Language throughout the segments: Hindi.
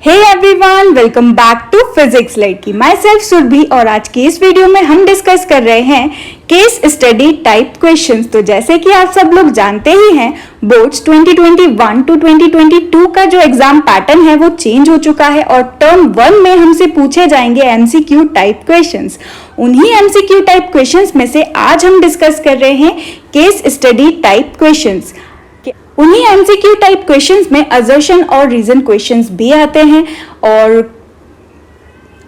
Hey everyone, welcome back to physics लड़की। माई सेल्फ सुरभि और आज की इस वीडियो में हम डिस्कस कर रहे हैं केस स्टडी टाइप क्वेश्चंस। तो जैसे कि आप सब लोग जानते ही हैं, बोर्ड्स 2021 टू 2022 का जो एग्जाम पैटर्न है वो चेंज हो चुका है और टर्म 1 में हमसे पूछे जाएंगे एमसीक्यू टाइप क्वेश्चंस। उन्हीं एमसीक्यू टाइप क्वेश्चंस में से आज हम डिस्कस कर रहे हैं केस स्टडी टाइप क्वेश्चंस। उन्हीं एमसीक्यू टाइप क्वेश्चंस में असर्शन और रीजन क्वेश्चंस भी आते हैं और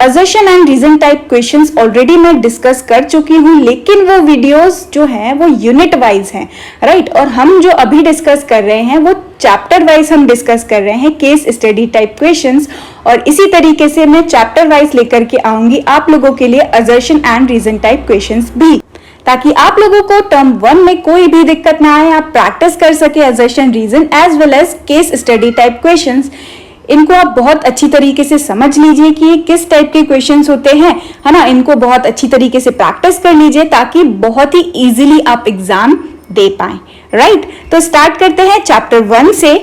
assertion and reason type questions already मैं डिस्कस कर चुकी हूं, लेकिन वो वीडियोस जो हैं वो यूनिट वाइज हैं, राइट। और हम जो अभी डिस्कस कर रहे हैं वो चैप्टर वाइज हम डिस्कस कर रहे हैं केस स्टडी टाइप क्वेश्चंस, और इसी तरीके से मैं चैप्टर वाइज लेकर के आऊंगी आप लोगों के लिए assertion and reason type questions भी, ताकि आप लोगों को टर्म 1 में कोई भी दिक्कत ना आए, आप प्रैक्टिस कर सके assertion reason as well as case study type questions. इनको आप बहुत अच्छी तरीके से समझ लीजिए कि किस टाइप के क्वेश्चंस होते हैं, है ना। इनको बहुत अच्छी तरीके से प्रैक्टिस कर लीजिए ताकि बहुत ही इजीली आप एग्जाम दे पाए, राइट। तो स्टार्ट करते हैं चैप्टर 1 से,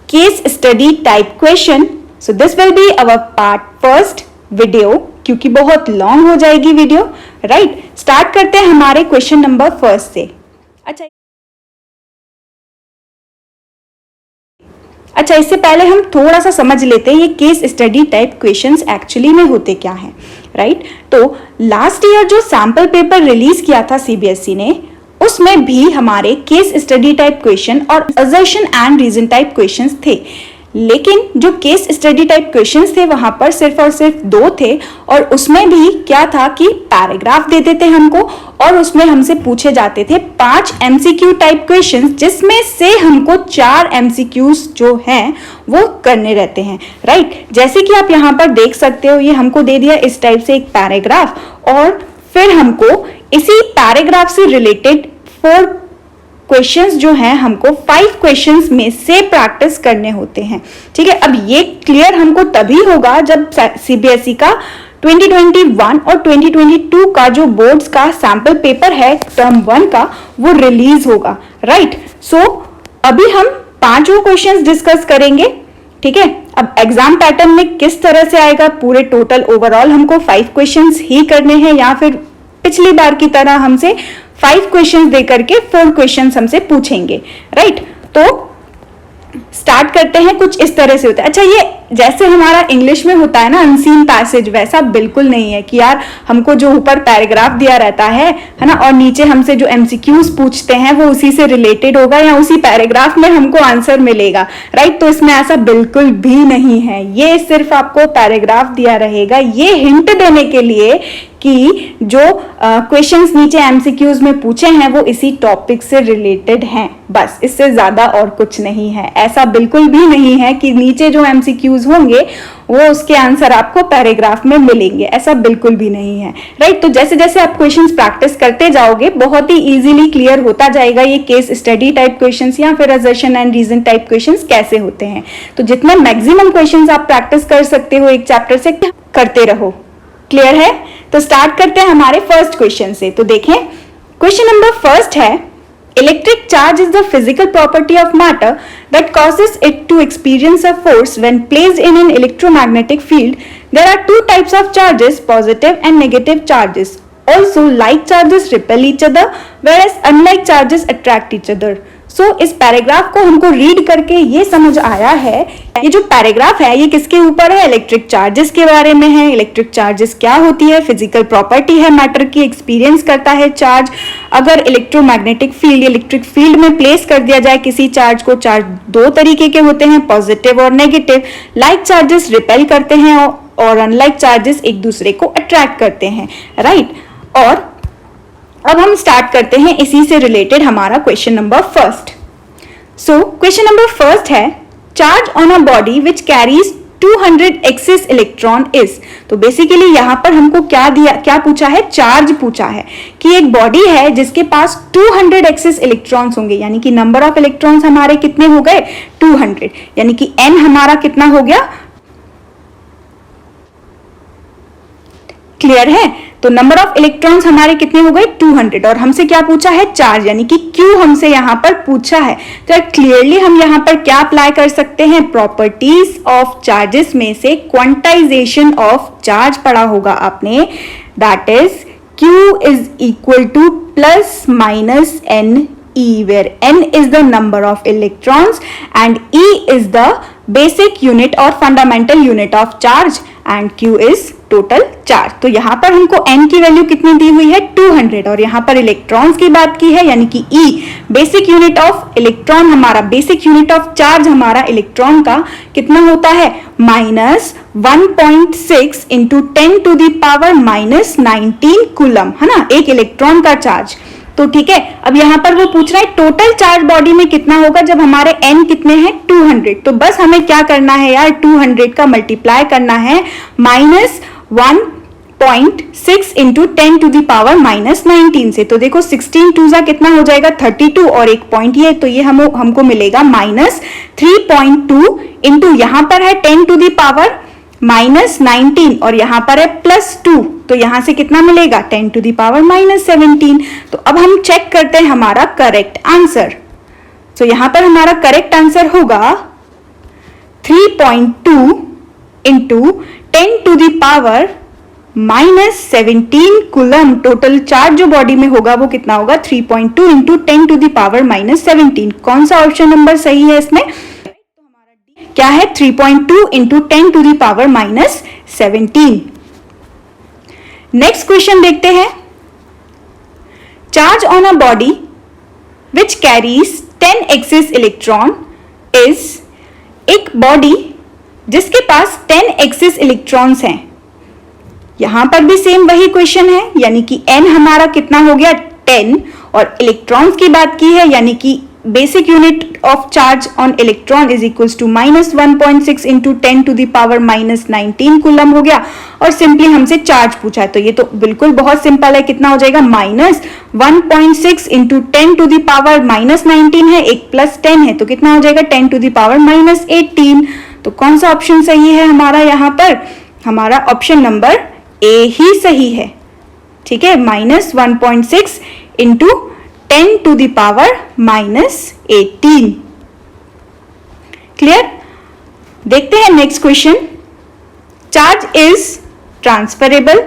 case study type question. So this will be our part first video, क्योंकि बहुत लॉन्ग हो जाएगी वीडियो, राइट। स्टार्ट करते हैं हमारे क्वेश्चन नंबर फर्स्ट से। अच्छा, इससे पहले हम थोड़ा सा समझ लेते हैं ये case study type questions actually में होते क्या हैं, राइट। तो लास्ट ईयर जो सैंपल पेपर रिलीज किया था सीबीएसई ने, उसमें भी हमारे केस स्टडी टाइप क्वेश्चन और assertion and reason type questions थे, लेकिन जो केस स्टडी टाइप क्वेश्चंस थे वहां पर सिर्फ और सिर्फ 2 थे, और उसमें भी क्या था कि पैराग्राफ देते थे हमको और उसमें हमसे पूछे जाते थे 5 एमसीक्यू टाइप क्वेश्चंस, जिसमें से हमको 4 एमसीक्यूज जो हैं वो करने रहते हैं, राइट। जैसे कि आप यहाँ पर देख सकते हो, ये हमको दे दिया इस टाइप से एक पैराग्राफ, और फिर हमको इसी पैराग्राफ से रिलेटेड 4 क्वेश्चंस जो हैं हमको 5 क्वेश्चंस में से प्रैक्टिस करने होते हैं, ठीक है। अब ये क्लियर हमको तभी होगा जब सीबीएसई का 2021 और 2022 का जो बोर्ड्स का सैंपल पेपर है टर्म 1 का, वो रिलीज होगा, राइट। सो अभी हम 5 क्वेश्चंस डिस्कस करेंगे, ठीक है। अब एग्जाम पैटर्न में किस तरह से आएगा, पूरे टोटल ओवरऑल हमको 5 क्वेश्चंस ही करने हैं या फिर पिछली बार की तरह हमसे 5 क्वेश्चंस देकर के 4 क्वेश्चंस हमसे पूछेंगे, राइट। तो स्टार्ट करते हैं, कुछ इस तरह से होता है। अच्छा, ये जैसे हमारा इंग्लिश में होता है ना अनसीन पैसेज, वैसा बिल्कुल नहीं है कि यार हमको जो ऊपर पैराग्राफ दिया रहता है ना, और नीचे हमसे जो एमसीक्यूज पूछते हैं वो उसी से रिलेटेड होगा या उसी पैराग्राफ में हमको आंसर मिलेगा, राइट। तो इसमें ऐसा बिल्कुल भी नहीं है, ये सिर्फ आपको पैराग्राफ दिया रहेगा ये हिंट देने के लिए कि जो क्वेश्चंस नीचे एमसीक्यूज में पूछे हैं वो इसी टॉपिक से रिलेटेड हैं, बस, इससे ज्यादा और कुछ नहीं है। ऐसा बिल्कुल भी नहीं है कि नीचे जो एमसीक्यूज होंगे वो उसके आंसर आपको पैराग्राफ में मिलेंगे, ऐसा बिल्कुल भी नहीं है, राइट। तो जैसे जैसे आप क्वेश्चंस प्रैक्टिस करते जाओगे बहुत ही इजीली क्लियर होता जाएगा ये केस स्टडी टाइप क्वेश्चंस या फिर assertion and reason type questions कैसे होते हैं। तो जितने मैक्सिमम क्वेश्चंस आप प्रैक्टिस कर सकते हो एक चैप्टर से, करते रहो, क्लियर है। तो स्टार्ट करते हैं हमारे फर्स्ट क्वेश्चन से। तो देखें, क्वेश्चन नंबर फर्स्ट है, electric charge is the physical property of matter that causes it to experience a force when placed in an electromagnetic field. There are 2 types of charges, positive and negative charges. Also like charges repel each other whereas unlike charges attract each other. So इस पैराग्राफ को हमको रीड करके ये समझ आया है, ये जो पैराग्राफ है ये किसके ऊपर है, इलेक्ट्रिक चार्जेस के बारे में है। इलेक्ट्रिक चार्जेस क्या होती है, फिजिकल प्रॉपर्टी है मैटर की, एक्सपीरियंस करता है चार्ज। अगर इलेक्ट्रोमैग्नेटिक फील्ड, इलेक्ट्रिक फील्ड में प्लेस कर दिया जाए किसी चार्ज को, चार्ज 2 तरीके के होते हैं, पॉजिटिव और नेगेटिव। लाइक चार्जेस रिपेल करते हैं और अनलाइक चार्जेस एक दूसरे को अट्रैक्ट करते हैं, राइट। और अब हम स्टार्ट करते हैं इसी से रिलेटेड हमारा question number first. So question number first है, charge on a body which carries 200 excess electron is. तो बेसिकली यहां पर हमको क्या पूछा है, चार्ज पूछा है कि एक बॉडी है जिसके पास 200 एक्सिस इलेक्ट्रॉन्स होंगे, यानी कि नंबर ऑफ इलेक्ट्रॉन्स हमारे कितने हो गए, 200, यानी कि n हमारा कितना हो गया, क्लियर है। तो नंबर ऑफ इलेक्ट्रॉन्स हमारे कितने हो गए 200 और हमसे क्या पूछा है चार्ज यानी कि Q हमसे यहां पर पूछा है। तो क्लियरली हम यहां पर क्या अप्लाई कर सकते हैं, प्रॉपर्टीज ऑफ चार्जेस में से क्वांटाइजेशन ऑफ चार्ज पढ़ा होगा आपने, that is Q is equal to plus minus NE where N is the number of electrons and E is the basic unit or fundamental unit of charge and Q is total charge। तो यहाँ पर हमको N की वैल्यू कितनी दी हुई है 200 और यहाँ पर इलेक्ट्रॉन्स की बात की है यानी कि E basic unit of electron, हमारा बेसिक यूनिट ऑफ चार्ज हमारा इलेक्ट्रॉन का कितना होता है -1.6 into 10 to the power -19 coulomb, है ना, एक इलेक्ट्रॉन का चार्ज। तो ठीक है, अब यहाँ पर वो पूछ रहा है टोटल चार्ज बॉडी में कितना होगा जब हमारे n कितने हैं 200। तो बस हमें क्या करना है यार, 200 का मल्टीप्लाई करना है -1.6 इंटू 10 टू द पावर -19 से। तो देखो 16 टू जा कितना हो जाएगा 32 और एक पॉइंट ये, तो ये हमको मिलेगा -3.2 इंटू यहाँ पर है 10 टू द पावर -19 और यहाँ पर है +2, तो यहां से कितना मिलेगा 10 टू द पावर -17। तो अब हम चेक करते हैं हमारा करेक्ट आंसर। तो यहां पर हमारा करेक्ट आंसर होगा 3.2 into 10 to the power -17 coulomb. Total charge जो बॉडी में होगा वो कितना होगा 3.2 इंटू 10 टू द पावर -17। कौन सा ऑप्शन नंबर सही है इसमें, क्या है 3.2 into 10 to the power -17। Next question देखते हैं, charge on a body which carries 10 excess electron is, एक बॉडी जिसके पास 10 एक्सिस इलेक्ट्रॉन्स हैं। यहां पर भी सेम वही क्वेश्चन है यानी कि n हमारा कितना हो गया 10 और इलेक्ट्रॉन्स की बात की है यानी कि basic unit of charge on electron is equals to -1.6 into 10 to the power -19 coulomb हो गया और सिंपली हमसे चार्ज पूछा है। तो ये तो बिल्कुल बहुत सिंपल है, कितना हो जाएगा -1.6 इंटू 10 टू द पावर -19 है, एक +10 है तो कितना हो जाएगा 10 टू द पावर -18। तो कौन सा ऑप्शन सही है हमारा, यहाँ पर हमारा ऑप्शन नंबर ए ही सही है। ठीक है, -1.6 into 10 to the power -18। Clear. देखते हैं next question, charge is transferable,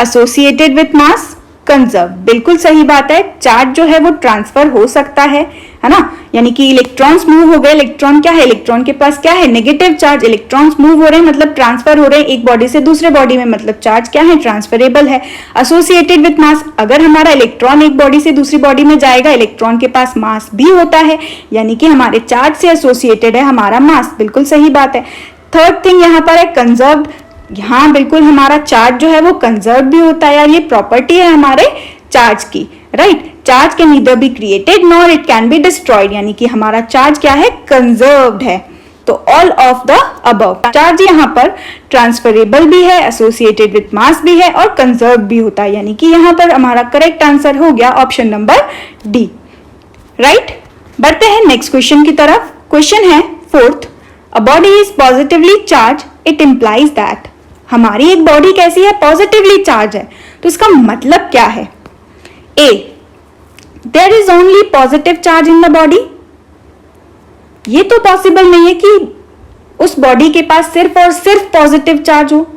associated with mass, conserve. बिल्कुल सही बात है, चार्ज जो है वो ट्रांसफर हो सकता है ना, यानी कि इलेक्ट्रॉन्स मूव हो गए। इलेक्ट्रॉन क्या है, इलेक्ट्रॉन के पास क्या है नेगेटिव चार्ज, इलेक्ट्रॉन्स मूव हो रहे हैं मतलब ट्रांसफर हो रहे हैं एक बॉडी से दूसरे बॉडी में, मतलब चार्ज क्या है ट्रांसफरेबल है। एसोसिएटेड विथ मास, अगर हमारा इलेक्ट्रॉन एक बॉडी से दूसरी बॉडी में जाएगा, इलेक्ट्रॉन के पास मास भी होता है यानी कि हमारे चार्ज से एसोसिएटेड है हमारा मास। बिल्कुल सही बात है। थर्ड थिंग यहाँ पर है कंजर्व्ड, यहाँ बिल्कुल हमारा चार्ज जो है वो कंजर्व भी होता है यार, ये प्रॉपर्टी है हमारे चार्ज की, right. Charge can neither be created nor it can be destroyed, यानी कि हमारा चार्ज क्या है कंजर्व्ड है। तो all of the above, charge यहाँ पर ट्रांसफरेबल भी है, एसोसिएटेड विथ मास भी है और कंजर्व भी होता है, यानी कि यहाँ पर हमारा करेक्ट आंसर हो गया ऑप्शन नंबर डी, राइट। बढ़ते हैं नेक्स्ट क्वेश्चन की तरफ। क्वेश्चन है fourth, a body is positively charge, it implies that. हमारी एक बॉडी कैसी है, पॉजिटिवली चार्ज है, तो इसका मतलब क्या है। A, there is only positive charge in the body, ये तो पॉसिबल नहीं है कि उस बॉडी के पास सिर्फ और सिर्फ पॉजिटिव चार्ज हो,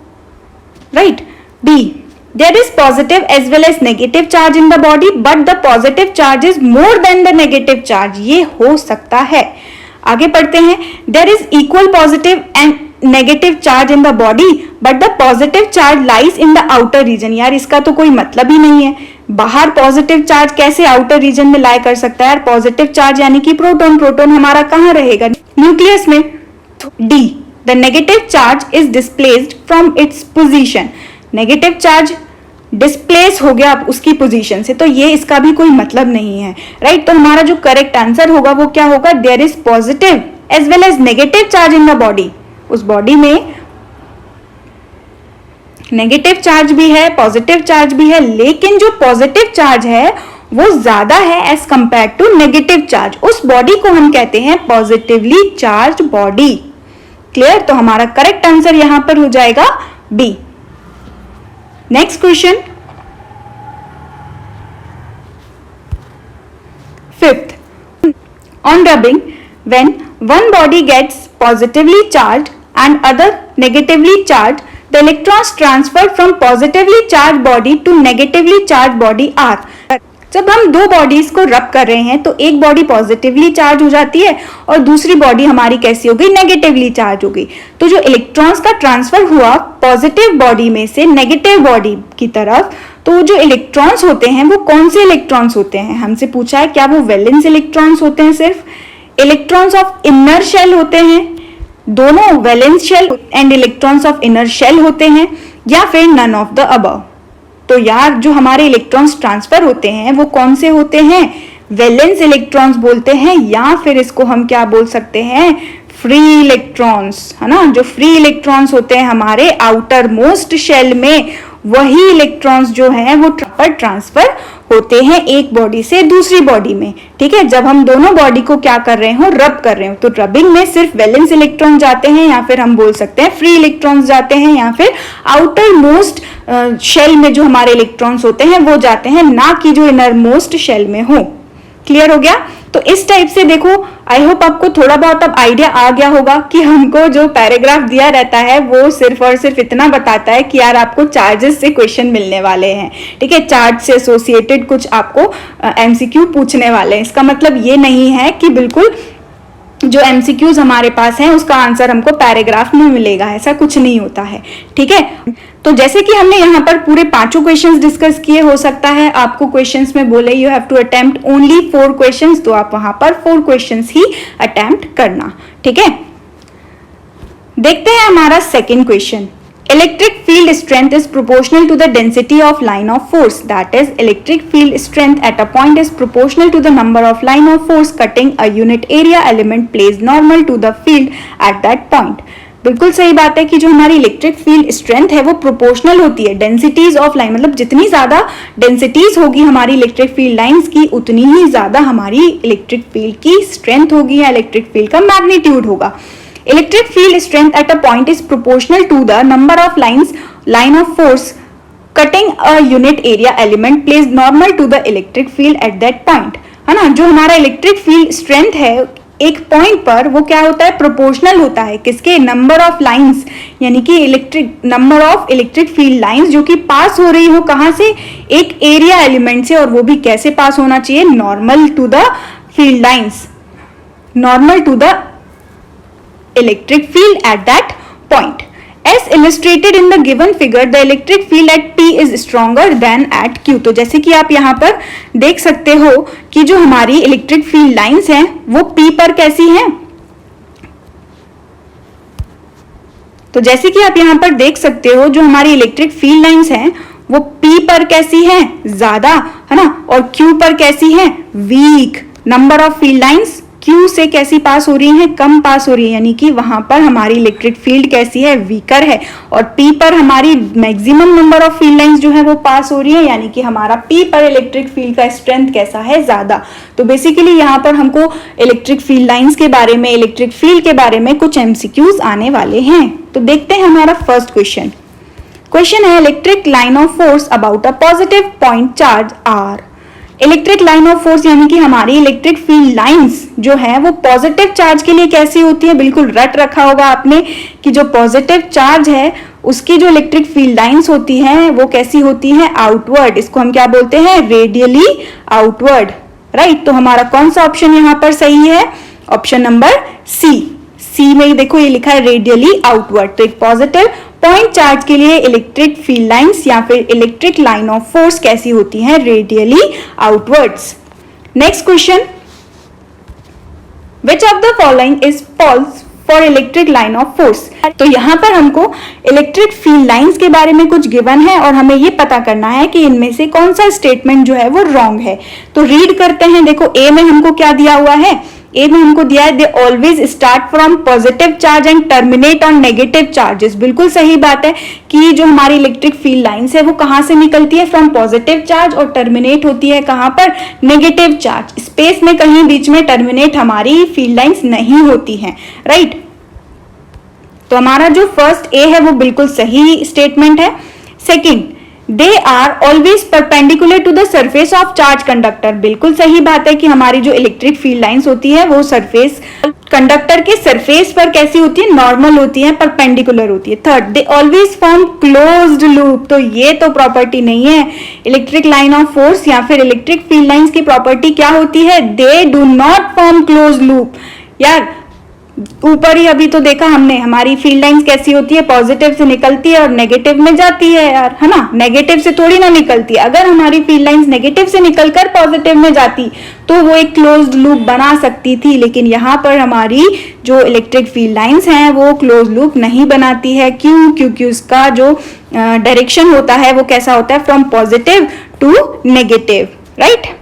right. B, there is positive as well as negative charge in the body but the positive charge is more than the negative charge, ये हो सकता है। आगे पढ़ते हैं, there is equal positive and negative charge in the body but the positive charge lies in the outer region. यार इसका तो कोई मतलब ही नहीं है, बाहर पॉजिटिव चार्ज कैसे आउटर रीजन में लाई कर सकता है यार। पॉजिटिव चार्ज यानी कि प्रोटॉन, प्रोटॉन हमारा कहाँ रहेगा, न्यूक्लियस में। D, the negative charge is displaced from its position, negative charge displace हो गया उसकी पोजीशन से, तो ये इसका भी कोई मतलब नहीं है, राइट। तो हमारा जो करेक्ट आंसर होगा वो क्या होगा, there is positive as well as negative charge in the body, उस बॉडी में नेगेटिव चार्ज भी है पॉजिटिव चार्ज भी है, लेकिन जो पॉजिटिव चार्ज है वो ज्यादा है as compare to negative charge, उस बॉडी को हम कहते हैं पॉजिटिवली चार्ज बॉडी। क्लियर। तो हमारा करेक्ट आंसर यहां पर हो जाएगा B. Next question, fifth, on rubbing, when one body gets positively charged and other negatively charged, the electrons transferred from positively charged body to negatively charged body are. जब हम दो बॉडीज को रब कर रहे हैं तो एक बॉडी पॉजिटिवली चार्ज हो जाती है और दूसरी बॉडी हमारी कैसी हो गई, नेगेटिवली चार्ज हो गई। तो जो इलेक्ट्रॉन्स का ट्रांसफर हुआ पॉजिटिव बॉडी में से नेगेटिव बॉडी की तरफ, तो जो इलेक्ट्रॉन्स होते हैं वो कौन से इलेक्ट्रॉन्स होते हैं, हमसे पूछा है क्या वो वैलेंस इलेक्ट्रॉन्स होते हैं, सिर्फ इलेक्ट्रॉन्स ऑफ इनर शेल होते हैं, दोनों valence shell and electrons of inner shell होते हैं, या फिर नन ऑफ द अबव। तो यार जो हमारे इलेक्ट्रॉन्स ट्रांसफर होते हैं वो कौन से होते हैं, वैलेंस इलेक्ट्रॉन्स बोलते हैं, या फिर इसको हम क्या बोल सकते हैं, फ्री इलेक्ट्रॉन्स, है ना। जो फ्री इलेक्ट्रॉन्स होते हैं हमारे आउटर मोस्ट शेल में, वही इलेक्ट्रॉन्स जो हैं वो ट्रांसफर होते हैं एक बॉडी से दूसरी बॉडी में। ठीक है, जब हम दोनों बॉडी को क्या कर रहे हो, रब कर रहे हो, तो रबिंग में सिर्फ वैलेंस इलेक्ट्रॉन जाते हैं, या फिर हम बोल सकते हैं फ्री इलेक्ट्रॉन्स जाते हैं, या फिर आउटर मोस्ट शेल में जो हमारे इलेक्ट्रॉन्स होते हैं वो जाते हैं, ना कि जो इनर मोस्ट शेल में हो। क्लियर हो गया। तो इस टाइप से देखो, आई होप आपको थोड़ा बहुत अब आइडिया आ गया होगा कि हमको जो पैराग्राफ दिया रहता है वो सिर्फ और सिर्फ इतना बताता है कि यार आपको चार्जेस से क्वेश्चन मिलने वाले हैं। ठीक है, चार्ज से एसोसिएटेड कुछ आपको एमसीक्यू पूछने वाले हैं। इसका मतलब ये नहीं है कि बिल्कुल जो एमसीक्यूज हमारे पास है उसका आंसर हमको पैराग्राफ में मिलेगा, ऐसा कुछ नहीं होता है। ठीक है, तो जैसे कि हमने यहाँ पर पूरे 5 क्वेश्चंस डिस्कस किए, हो सकता है आपको क्वेश्चंस में बोले you have to attempt only 4 questions, तो आप वहां पर 4 क्वेश्चंस ही अटेम्प्ट करना। ठीक है, देखते हैं हमारा second question. Electric field strength is proportional to the density of line of force. That is, electric field strength at a point is proportional to the number of line of force cutting a unit area element placed normal to the field at that point. बिल्कुल सही बात है कि जो हमारी इलेक्ट्रिक फील्ड स्ट्रेंथ है वो प्रोपोर्शनल होती है डेंसिटीज ऑफ लाइन, मतलब जितनी ज्यादा डेंसिटीज होगी हमारी इलेक्ट्रिक फील्ड लाइंस की, उतनी ही ज्यादा हमारी इलेक्ट्रिक फील्ड की स्ट्रेंथ होगी या इलेक्ट्रिक फील्ड का मैग्नीट्यूड होगा। Electric field strength at a point is proportional to the number of line of force cutting a unit area element placed normal to the electric field at that point, है ना। जो हमारा इलेक्ट्रिक फील्ड स्ट्रेंथ है एक पॉइंट पर वो क्या होता है, प्रोपोर्शनल होता है किसके, नंबर ऑफ लाइंस, यानी कि number of electric field lines जो कि पास हो रही हो कहां से, एक एरिया एलिमेंट से, और वो भी कैसे पास होना चाहिए, normal to the field lines, normal to the electric field at that point. As illustrated in the given figure, the electric field at P is stronger than at Q. तो जैसे कि आप यहाँ पर देख सकते हो कि जो हमारी इलेक्ट्रिक फील्ड लाइंस हैं वो P पर कैसी हैं, तो जैसे कि आप यहाँ पर देख सकते हो जो हमारी इलेक्ट्रिक फील्ड लाइंस हैं वो P पर कैसी हैं, ज्यादा, है ना, और Q पर कैसी हैं, weak. Number of field lines Q से कैसी पास हो रही है, कम पास हो रही है, यानी कि वहां पर हमारी इलेक्ट्रिक फील्ड कैसी है, वीकर है, और P पर हमारी maximum number of field lines जो है वो पास हो रही है, यानी कि हमारा P पर इलेक्ट्रिक फील्ड का स्ट्रेंथ कैसा है, ज्यादा। तो बेसिकली यहाँ पर हमको इलेक्ट्रिक फील्ड लाइंस के बारे में, इलेक्ट्रिक फील्ड के बारे में कुछ एमसीक्यूज आने वाले हैं। तो देखते हैं हमारा फर्स्ट क्वेश्चन। क्वेश्चन है electric line of force about a positive point charge are. Electric line of force यानी कि हमारी इलेक्ट्रिक फील्ड लाइंस जो है वो पॉजिटिव चार्ज के लिए कैसी होती है, बिल्कुल रट रखा होगा आपने कि जो पॉजिटिव चार्ज है उसकी जो इलेक्ट्रिक फील्ड लाइंस होती हैं वो कैसी होती हैं, आउटवर्ड। इसको हम क्या बोलते हैं, रेडियली आउटवर्ड, राइट। तो हमारा कौन सा ऑप्शन यहाँ पर सही है, ऑप्शन नंबर सी में देखो ये लिखा है रेडियली आउटवर्ड। तो एक पॉजिटिव पॉइंट चार्ज के लिए इलेक्ट्रिक फील्ड लाइंस या फिर इलेक्ट्रिक लाइन ऑफ फोर्स कैसी होती हैं, radially outwards. Next question, which of the following is false for electric line of force. तो यहाँ पर हमको इलेक्ट्रिक फील्ड लाइंस के बारे में कुछ गिवन है और हमें ये पता करना है कि इनमें से कौन सा स्टेटमेंट जो है वो रॉन्ग है। तो रीड करते हैं। देखो ए में हमको क्या दिया हुआ है, ए में हमको दिया है they always start from positive charge and terminate on negative charges. बिल्कुल सही बात है कि जो हमारी इलेक्ट्रिक फील्ड लाइंस है वो कहां से निकलती है, फ्रॉम पॉजिटिव चार्ज, और टर्मिनेट होती है कहां पर, नेगेटिव चार्ज। स्पेस में कहीं बीच में टर्मिनेट हमारी फील्ड लाइंस नहीं होती हैं, राइट। तो हमारा जो फर्स्ट ए है वो बिल्कुल सही स्टेटमेंट है। Second, they are always perpendicular to the surface of charge conductor. बिल्कुल सही बात है कि हमारी जो इलेक्ट्रिक फील्ड लाइंस होती है वो सरफेस कंडक्टर के सरफेस पर कैसी होती है, नॉर्मल होती है, परपेंडिकुलर होती है। Third, they always form closed loop. तो ये तो प्रॉपर्टी नहीं है। इलेक्ट्रिक लाइन ऑफ फोर्स या फिर इलेक्ट्रिक फील्ड लाइंस की प्रॉपर्टी क्या होती है, they do not form closed loop. यार ऊपर ही अभी तो देखा हमने हमारी फील्ड लाइंस कैसी होती है, पॉजिटिव से निकलती है और नेगेटिव में जाती है यार, है ना, नेगेटिव से थोड़ी ना निकलती है। अगर हमारी फील्ड लाइंस नेगेटिव से निकलकर पॉजिटिव में जाती तो वो एक क्लोज्ड लूप बना सकती थी, लेकिन यहाँ पर हमारी जो इलेक्ट्रिक फील्ड लाइंस हैं वो क्लोज्ड लूप नहीं बनाती है। क्यों? क्योंकि उसका जो डायरेक्शन होता है वो कैसा होता है, from positive to negative, right.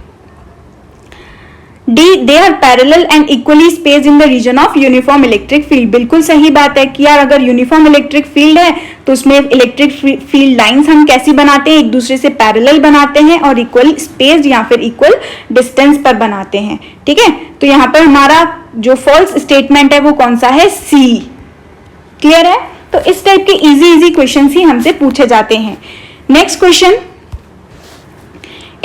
D, they are parallel and equally spaced in the region of uniform electric field। बिल्कुल सही बात है कि यार अगर यूनिफॉर्म इलेक्ट्रिक फील्ड है तो उसमें इलेक्ट्रिक फील्ड लाइंस हम कैसी बनाते हैं, एक दूसरे से पैरेलल बनाते हैं और इक्वल स्पेस्ड या फिर इक्वल डिस्टेंस पर बनाते हैं, ठीक है। तो यहाँ पर हमारा जो फॉल्स स्टेटमेंट है वो कौन सा है, C। क्लियर है? तो इस टाइप के इजी क्वेश्चन ही हमसे पूछे जाते हैं। Next question,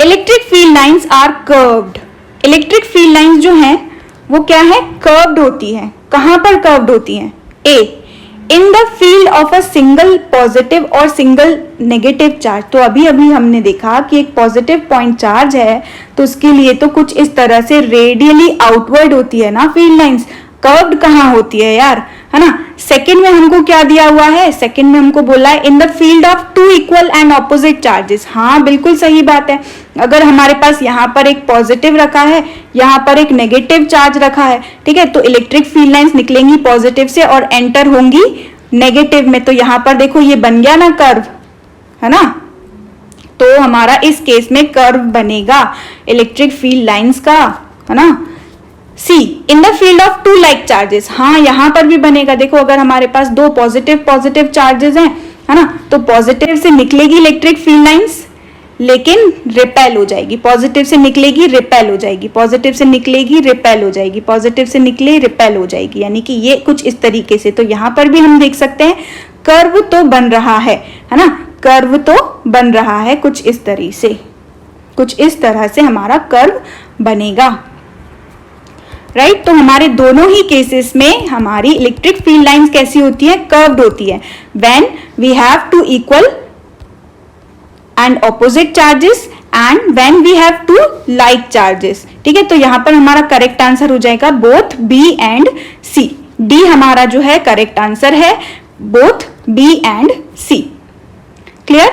electric field lines are curved. Electric field lines जो हैं वो क्या है, कर्व्ड होती है। कहां पर कर्व्ड होती हैं? A, in the field of a single positive और सिंगल नेगेटिव चार्ज। तो अभी हमने देखा कि एक पॉजिटिव पॉइंट चार्ज है तो उसके लिए तो कुछ इस तरह से रेडियली आउटवर्ड होती है ना फील्ड लाइंस। कर्व्ड कहाँ होती है यार, है ना। सेकंड में हमको क्या दिया हुआ है, सेकंड में हमको बोला है in the field of two equal and opposite charges. हाँ बिल्कुल सही बात है। अगर हमारे पास यहाँ पर एक पॉजिटिव रखा है, यहाँ पर एक नेगेटिव चार्ज रखा है, ठीक है, तो इलेक्ट्रिक फील्ड लाइंस निकलेंगी पॉजिटिव से और एंटर होंगी नेगेटिव में। तो यहाँ पर देखो ये बन गया ना कर्व, है ना। तो हमारा इस केस में कर्व बनेगा इलेक्ट्रिक फील्ड लाइंस का, है ना। C, in the field of two like charges. हाँ यहां पर भी बनेगा। देखो अगर हमारे पास दो पॉजिटिव चार्जेस हैं, है ना, तो पॉजिटिव से निकलेगी इलेक्ट्रिक फील्ड लाइंस लेकिन रिपेल हो जाएगी। पॉजिटिव से निकलेगी रिपेल हो जाएगी, पॉजिटिव से निकलेगी रिपेल हो जाएगी, पॉजिटिव से निकले रिपेल हो जाएगी, यानी कि ये कुछ इस तरीके से। तो यहां पर भी हम देख सकते हैं कर्व तो बन रहा है ना, कर्व तो बन रहा है कुछ इस तरह से हमारा कर्व बनेगा, राइट। तो हमारे दोनों ही केसेस में हमारी इलेक्ट्रिक फील्ड लाइंस कैसी होती है, कर्व्ड होती है। When we have two equal and opposite charges and when we have two like charges, ठीक है। तो यहां पर हमारा करेक्ट आंसर हो जाएगा both B and C. D हमारा जो है करेक्ट आंसर है, both B and C. Clear?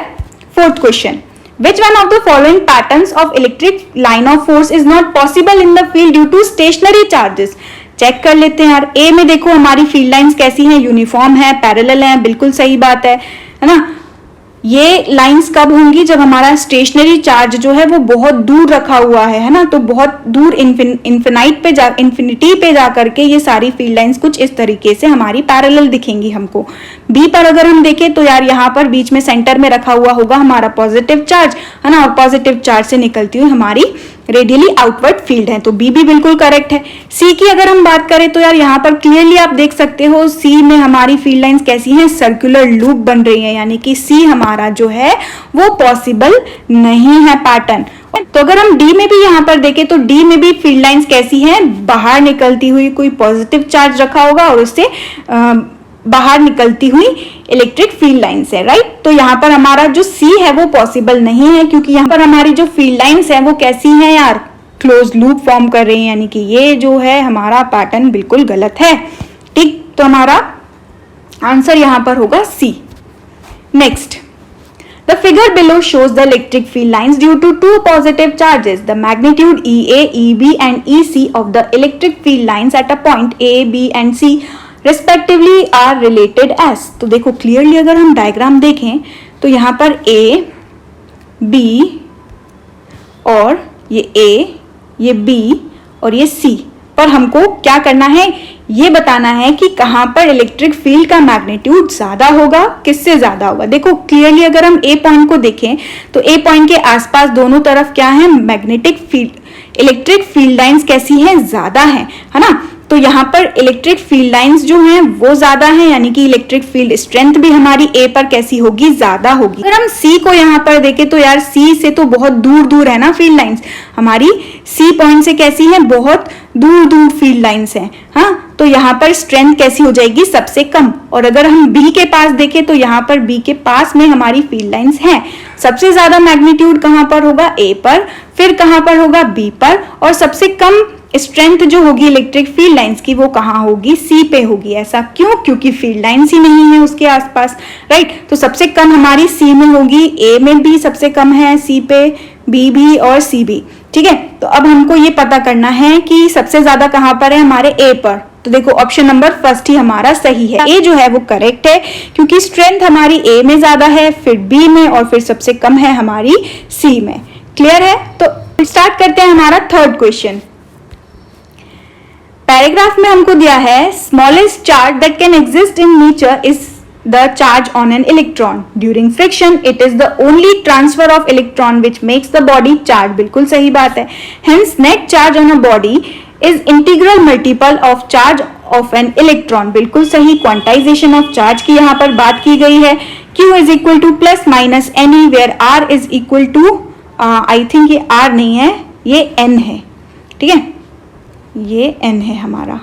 Fourth question, which one of the following patterns of electric line of force is not possible in the field due to stationary charges। Check कर लेते हैं यार। ए में देखो हमारी फील्ड लाइंस कैसी हैं, यूनिफॉर्म है, पैरेलल है, बिल्कुल सही बात है ना। ये लाइंस कब होंगी, जब हमारा स्टेशनरी चार्ज जो है वो बहुत दूर रखा हुआ है ना, तो बहुत दूर इन्फिनिटी पे जा करके ये सारी फील्ड लाइंस कुछ इस तरीके से हमारी पैरेलल दिखेंगी हमको। बी पर अगर हम देखें तो यार यहाँ पर बीच में सेंटर में रखा हुआ होगा हमारा पॉजिटिव चार्ज, है ना, और पॉजिटिव चार्ज से निकलती हुई हमारी रेडियली आउटवर्ड फील्ड है, तो बी भी बिल्कुल करेक्ट है। सी की अगर हम बात करें तो यार यहाँ पर क्लियरली आप देख सकते हो सी में हमारी फील्ड लाइंस कैसी हैं, सर्कुलर लूप बन रही है, यानी कि सी हमारा जो है वो पॉसिबल नहीं है पैटर्न। तो अगर हम डी में भी यहाँ पर देखें तो डी में भी फील्ड लाइंस कैसी हैं, बाहर निकलती हुई, कोई पॉजिटिव चार्ज रखा होगा और उससे बाहर निकलती हुई इलेक्ट्रिक फील्ड लाइंस है, राइट। तो यहाँ पर हमारा जो सी है वो पॉसिबल नहीं है, क्योंकि यहाँ पर हमारी जो फील्ड लाइंस है वो कैसी हैं यार, क्लोज लूप फॉर्म कर रही है, यानी कि ये जो है हमारा पैटर्न बिल्कुल गलत है, ठीक। तो हमारा आंसर यहाँ पर होगा C. Next, the figure below shows the electric field lines due to two positive charges. The magnitude EA, EB and EC of the electric field lines at a point A, B and C respectively are related as। तो देखो क्लियरली अगर हम डायग्राम देखें तो यहाँ पर A, B और ये A, ये B और ये C पर हमको क्या करना है, ये बताना है कि कहां पर इलेक्ट्रिक फील्ड का मैग्नीट्यूड ज्यादा होगा, किससे ज्यादा होगा। देखो क्लियरली अगर हम ए पॉइंट को देखें तो ए पॉइंट के आसपास दोनों तरफ क्या है, magnetic field, electric field lines कैसी है, ज्यादा है ना। तो यहाँ पर इलेक्ट्रिक फील्ड लाइंस जो हैं वो ज्यादा हैं, यानी कि इलेक्ट्रिक फील्ड स्ट्रेंथ भी हमारी ए पर कैसी होगी, ज्यादा होगी। अगर हम सी को यहाँ पर देखें तो यार सी से तो बहुत दूर दूर है ना फील्ड लाइंस, हमारी सी पॉइंट से कैसी है, बहुत दूर दूर फील्ड लाइंस हैं। हाँ, तो यहाँ पर स्ट्रेंथ कैसी हो जाएगी, सबसे कम। और अगर हम बी के पास देखें तो यहाँ पर बी के पास में हमारी फील्ड लाइंस हैं। सबसे ज्यादा मैग्नीट्यूड कहाँ पर होगा, ए पर, फिर कहाँ पर होगा, बी पर, और सबसे कम स्ट्रेंथ जो होगी इलेक्ट्रिक फील्ड लाइंस की वो कहाँ होगी, सी पे होगी। ऐसा क्यों, क्योंकि फील्ड लाइंस ही नहीं है उसके आसपास, राइट। तो सबसे कम हमारी सी में होगी, ए में भी सबसे कम है सी पे, बी भी और सी भी, ठीक है। तो अब हमको ये पता करना है कि सबसे ज्यादा कहाँ पर है, हमारे ए पर। तो देखो ऑप्शन नंबर फर्स्ट ही हमारा सही है, ए जो है वो करेक्ट है, क्योंकि स्ट्रेंथ हमारी ए में ज्यादा है, फिर बी में, और फिर सबसे कम है हमारी सी में। क्लियर है। तो स्टार्ट करते हैं हमारा थर्ड क्वेश्चन। पैराग्राफ में हमको दिया है smallest charge that can exist in nature is the charge on an electron during friction, it is the only transfer of electron which makes the body charge. बिल्कुल सही बात है। Hence net charge on a body is integral multiple of charge of an electron. बिल्कुल सही। क्वांटाइजेशन ऑफ चार्ज की यहाँ पर बात की गई है। Q is equal to plus minus NE where R is equal to, I think ये R नहीं है, ये N है, ठीक है, ये N है हमारा,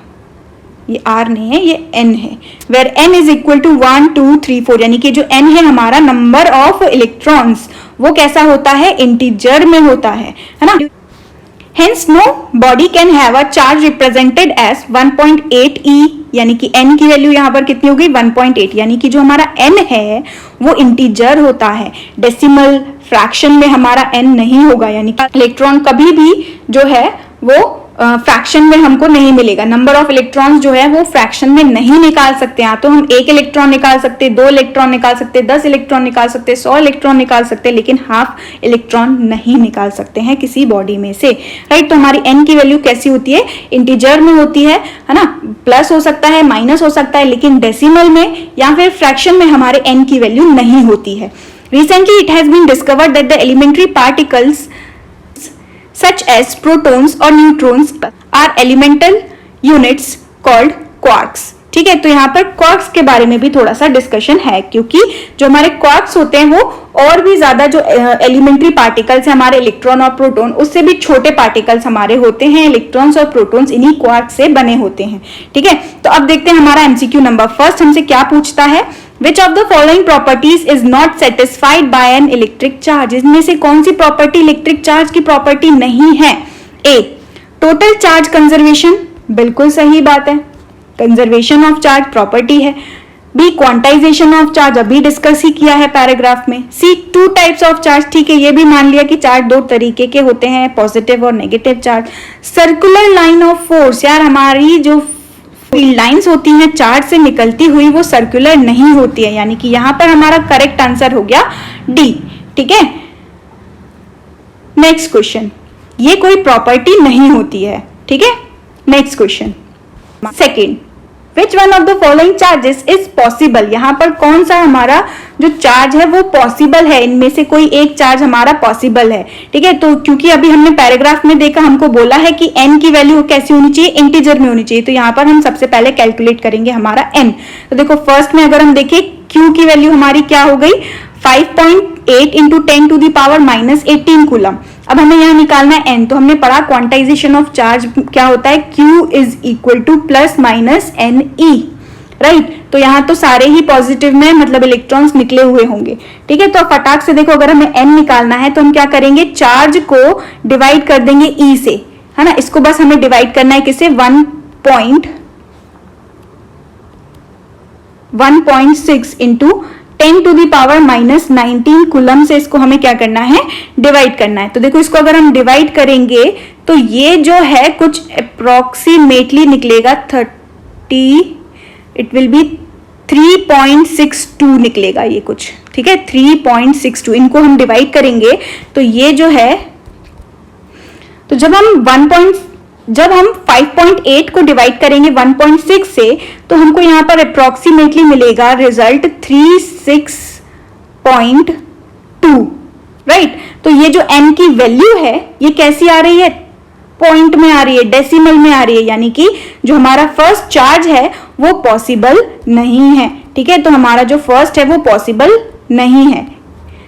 ये R नहीं है, ये N है। Where N is equal to 1 2 3 4, यानी कि जो N है हमारा नंबर ऑफ इलेक्ट्रॉन्स, वो कैसा होता है, इंटीजर में होता है ना। Hence no body can have a charge represented as 1.8 E, यानी कि n की वैल्यू यहाँ पर कितनी होगी, 1.8, यानी कि जो हमारा n है वो इंटीजर होता है, डेसिमल फ्रैक्शन में हमारा n नहीं होगा, यानी कि इलेक्ट्रॉन कभी भी जो है वो फ्रैक्शन में हमको नहीं मिलेगा। नंबर ऑफ इलेक्ट्रॉन्स जो है वो फ्रैक्शन में नहीं निकाल सकते हैं। तो हम 1 इलेक्ट्रॉन निकाल सकते, 2 इलेक्ट्रॉन निकाल सकते, 10 इलेक्ट्रॉन निकाल सकते, 100 इलेक्ट्रॉन निकाल सकते, लेकिन हाफ इलेक्ट्रॉन नहीं निकाल सकते हैं किसी बॉडी में से, राइट। तो हमारी n की वैल्यू कैसी होती है, इंटीजर में होती है ना। प्लस हो सकता है, माइनस हो सकता है, लेकिन डेसिमल में या फिर फ्रैक्शन में हमारे n की वैल्यू नहीं होती है। Recently it has been discovered that the elementary particles such as protons or neutrons are elemental units called quarks। ठीक है, तो यहाँ पर क्वार्क्स के बारे में भी थोड़ा सा डिस्कशन है, क्योंकि जो हमारे क्वार्क्स होते हैं वो और भी ज्यादा जो एलिमेंट्री पार्टिकल्स है हमारे इलेक्ट्रॉन और प्रोटॉन, उससे भी छोटे पार्टिकल्स हमारे होते हैं। इलेक्ट्रॉन्स और प्रोटॉन्स इन्हीं क्वार्क्स से बने होते हैं। ठीक है, तो अब देखते हैं हमारा एमसीक्यू नंबर फर्स्ट हमसे क्या पूछता है। Which of the following properties is not satisfied by an electric charge? इनमें से कौन सी प्रॉपर्टी इलेक्ट्रिक चार्ज की प्रॉपर्टी नहीं है? A. टोटल चार्ज कंजर्वेशन, बिल्कुल सही बात है, कंजर्वेशन ऑफ चार्ज प्रॉपर्टी है। B. क्वांटाइजेशन ऑफ चार्ज, अभी डिस्कस ही किया है पैराग्राफ में। C. Two types of charge, ठीक है, ये भी मान लिया कि चार्ज दो तरीके के होते हैं, पॉजिटिव और negative charge. Circular line of force, यार हमारी जो फील्ड लाइंस होती हैं चार्ज से निकलती हुई वो सर्कुलर नहीं होती है, यानी कि यहां पर हमारा करेक्ट आंसर हो गया डी। ठीक है, नेक्स्ट क्वेश्चन, ये कोई प्रॉपर्टी नहीं होती है। ठीक है, next question second, which one of the following charges is possible. यहां पर कौन सा हमारा जो चार्ज है वो पॉसिबल है, इनमें से कोई एक चार्ज हमारा पॉसिबल है। ठीक है, तो क्योंकि अभी हमने पैराग्राफ में देखा, हमको बोला है कि n की वैल्यू कैसी होनी चाहिए, इंटीजर में होनी चाहिए, तो यहाँ पर हम सबसे पहले कैलकुलेट करेंगे हमारा n। तो देखो फर्स्ट में अगर हम देखें q की वैल्यू हमारी क्या हो गई, 5.8 into 10 to the power -18 coulomb. अब हमें यहाँ निकालना है n, तो हमने पढ़ा क्वांटाइजेशन ऑफ चार्ज क्या होता है, q is equal to plus minus N E, right. तो यहाँ तो सारे ही पॉजिटिव में मतलब इलेक्ट्रॉन्स निकले हुए होंगे। ठीक है, तो फटाक से देखो, अगर हमें n निकालना है तो हम क्या करेंगे, चार्ज को डिवाइड कर देंगे e से, है ना। इसको बस हमें डिवाइड करना है किससे, 1.6 into 10 to the power -19 coulomb से इसको हमें क्या करना है, डिवाइड करना है। तो देखो इसको अगर हम डिवाइड करेंगे तो ये जो है कुछ अप्रोक्सीमेटली निकलेगा इट विल बी 3.62 निकलेगा ये कुछ। ठीक है, 3.62, इनको हम डिवाइड करेंगे तो ये जो है, तो जब हम 5.8 को डिवाइड करेंगे 1.6 से तो हमको यहां पर अप्रोक्सीमेटली मिलेगा रिजल्ट 36.2, राइट। तो ये जो n की वैल्यू है ये कैसी आ रही है, पॉइंट में आ रही है, डेसिमल में आ रही है, यानी कि जो हमारा फर्स्ट चार्ज है वो पॉसिबल नहीं है। ठीक है, तो हमारा जो फर्स्ट है वो पॉसिबल नहीं है।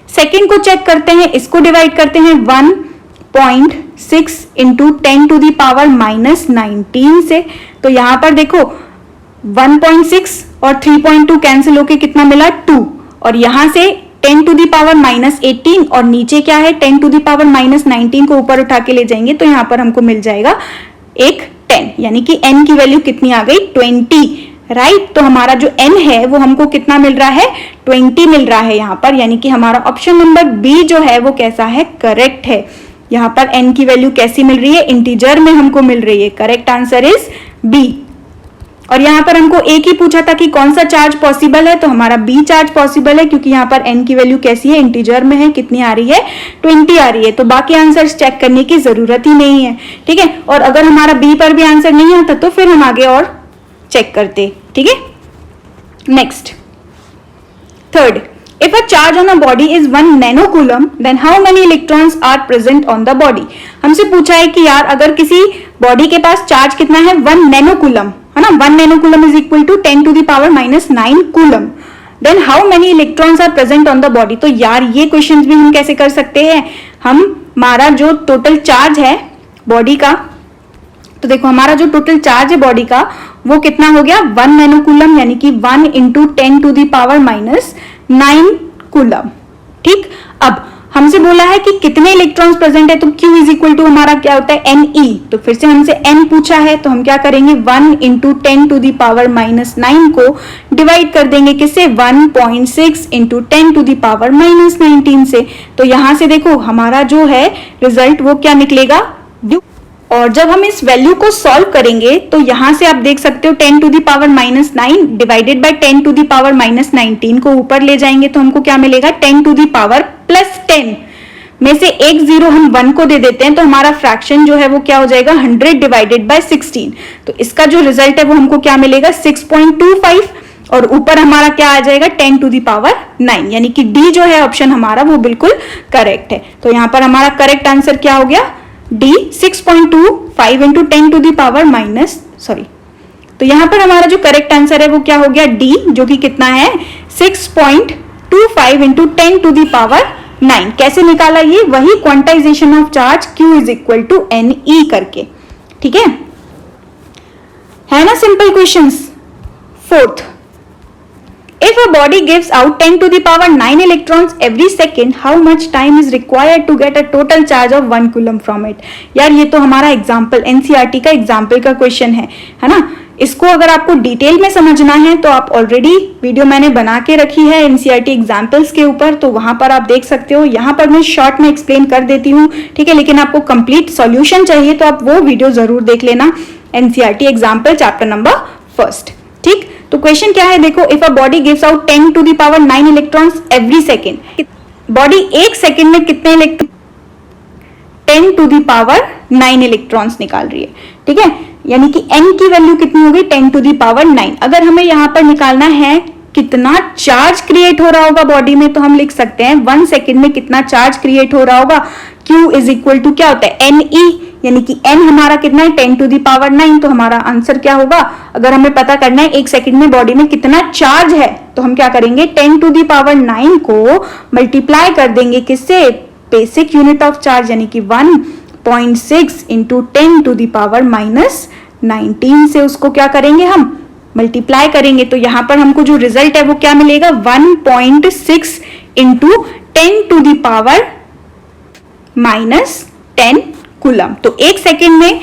सेकेंड को चेक करते हैं, इसको डिवाइड करते हैं 1.6 into 10 to the power minus 19 से। तो यहां पर देखो 1.6 और 3.2 कैंसिल होके कितना मिला 2, और यहां से 10 टू दी पावर माइनस 18 और नीचे क्या है 10 टू दी पावर माइनस 19 को ऊपर उठा के ले जाएंगे तो यहां पर हमको मिल जाएगा एक 10, यानी कि n की वैल्यू कितनी आ गई 20, राइट। तो हमारा जो n है वो हमको कितना मिल रहा है 20 मिल रहा है यहां पर, यानी कि हमारा ऑप्शन नंबर बी जो है वो कैसा है, करेक्ट है। यहां पर n की वैल्यू कैसी मिल रही है, इंटीजर में हमको मिल रही है। Correct answer is B. और यहां पर हमको एक ही पूछा था कि कौन सा चार्ज पॉसिबल है, तो हमारा बी चार्ज पॉसिबल है, क्योंकि यहां पर n की वैल्यू कैसी है, इंटीजर में है, कितनी आ रही है 20 आ रही है। तो बाकी आंसर्स चेक करने की जरूरत ही नहीं है। ठीक है, और अगर हमारा बी पर भी आंसर नहीं आता तो फिर हम आगे और चेक करते। ठीक है, next third, if a charge on a body is 1 nanocoulomb then how many electrons are present on the body। हमसे पूछा है कि यार अगर किसी बॉडी के पास चार्ज कितना है 1 नैनोकूलम है ना, 1 nanocoulomb is equal to 10 to the power minus 9 coulomb, then how many electrons are present on the body. तो यार ये क्वेश्चंस भी हम कैसे कर सकते हैं, हमारा जो टोटल चार्ज है बॉडी का, तो देखो हमारा जो टोटल चार्ज है बॉडी का वो कितना हो गया 1 नैनोकूलम, यानी कि 1 into 10 to the power minus 9 coulomb. ठीक, अब हमसे बोला है कि कितने इलेक्ट्रॉन्स प्रेजेंट है, तो Q इज इक्वल टू हमारा क्या होता है Ne। तो फिर से हमसे N पूछा है तो हम क्या करेंगे 1 into 10 to the power minus 9 को डिवाइड कर देंगे किससे 1.6 into 10 to the power minus 19 से। तो यहां से देखो हमारा जो है रिजल्ट वो क्या निकलेगा, और जब हम इस वैल्यू को सॉल्व करेंगे तो यहां से आप देख सकते हो 10 to the power minus 9 divided by 10 to the power minus 19 को ऊपर ले जाएंगे तो हमको क्या मिलेगा 10 टू द पावर प्लस 10 में से एक जीरो हम 1 को दे देते हैं तो हमारा फ्रैक्शन जो है वो क्या हो जाएगा 100 डिवाइडेड बाय 16। तो इसका जो रिजल्ट है वो हमको क्या मिलेगा 6.25, और ऊपर हमारा क्या आ जाएगा 10 टू द पावर 9, यानी कि डी जो है ऑप्शन हमारा वो बिल्कुल करेक्ट है। तो यहां पर हमारा करेक्ट आंसर क्या हो गया D 6.25 into 10 to the power minus तो यहां पर हमारा जो करेक्ट आंसर है वो क्या हो गया डी, जो कि कितना है 6.25 इंटू 10 टू दी पावर 9। कैसे निकाला ये, वही quantization of charge Q is equal to NE करके। ठीक है ना simple questions. Fourth, if a body gives out 10 to the power 9 electrons every second, how much time is required to get a total charge of 1 coulomb from it। यार ये तो हमारा एग्जाम्पल NCERT का एग्जाम्पल का क्वेश्चन है ना। इसको अगर आपको डिटेल में समझना है तो आप ऑलरेडी वीडियो मैंने बना के रखी है NCERT एग्जाम्पल्स के ऊपर, तो वहां पर आप देख सकते हो। यहाँ पर मैं शॉर्ट में एक्सप्लेन कर देती हूँ, ठीक है, लेकिन आपको कंप्लीट सॉल्यूशन चाहिए तो आप वो वीडियो जरूर देख लेना, NCERT एग्जाम्पल चैप्टर नंबर 1। ठीक, तो क्वेश्चन क्या है देखो, if a body gives out 10 to the power 9 electrons every second, body एक सेकेंड में कितने electron 10 to the power 9 electrons निकाल रही है। ठीक है, यानी कि n की वैल्यू कितनी हो गई 10 टू द पावर 9। अगर हमें यहां पर निकालना है कितना चार्ज क्रिएट हो रहा होगा बॉडी में, तो हम लिख सकते हैं 1 सेकेंड में कितना चार्ज क्रिएट हो रहा होगा, Q इज इक्वल टू क्या होता है Ne, यानी कि n हमारा कितना है 10 टू द पावर 9। तो हमारा आंसर क्या होगा, अगर हमें पता करना है एक सेकंड में बॉडी में कितना चार्ज है तो हम क्या करेंगे 10 टू द पावर 9 को मल्टीप्लाई कर देंगे किससे, बेसिक यूनिट ऑफ चार्ज, यानी कि 1.6 into 10 to the power minus 19 से उसको क्या करेंगे हम मल्टीप्लाई करेंगे। तो यहां पर हमको जो रिजल्ट है वो क्या मिलेगा 1.6 into 10 to the power minus 10 coulomb. तो एक सेकेंड में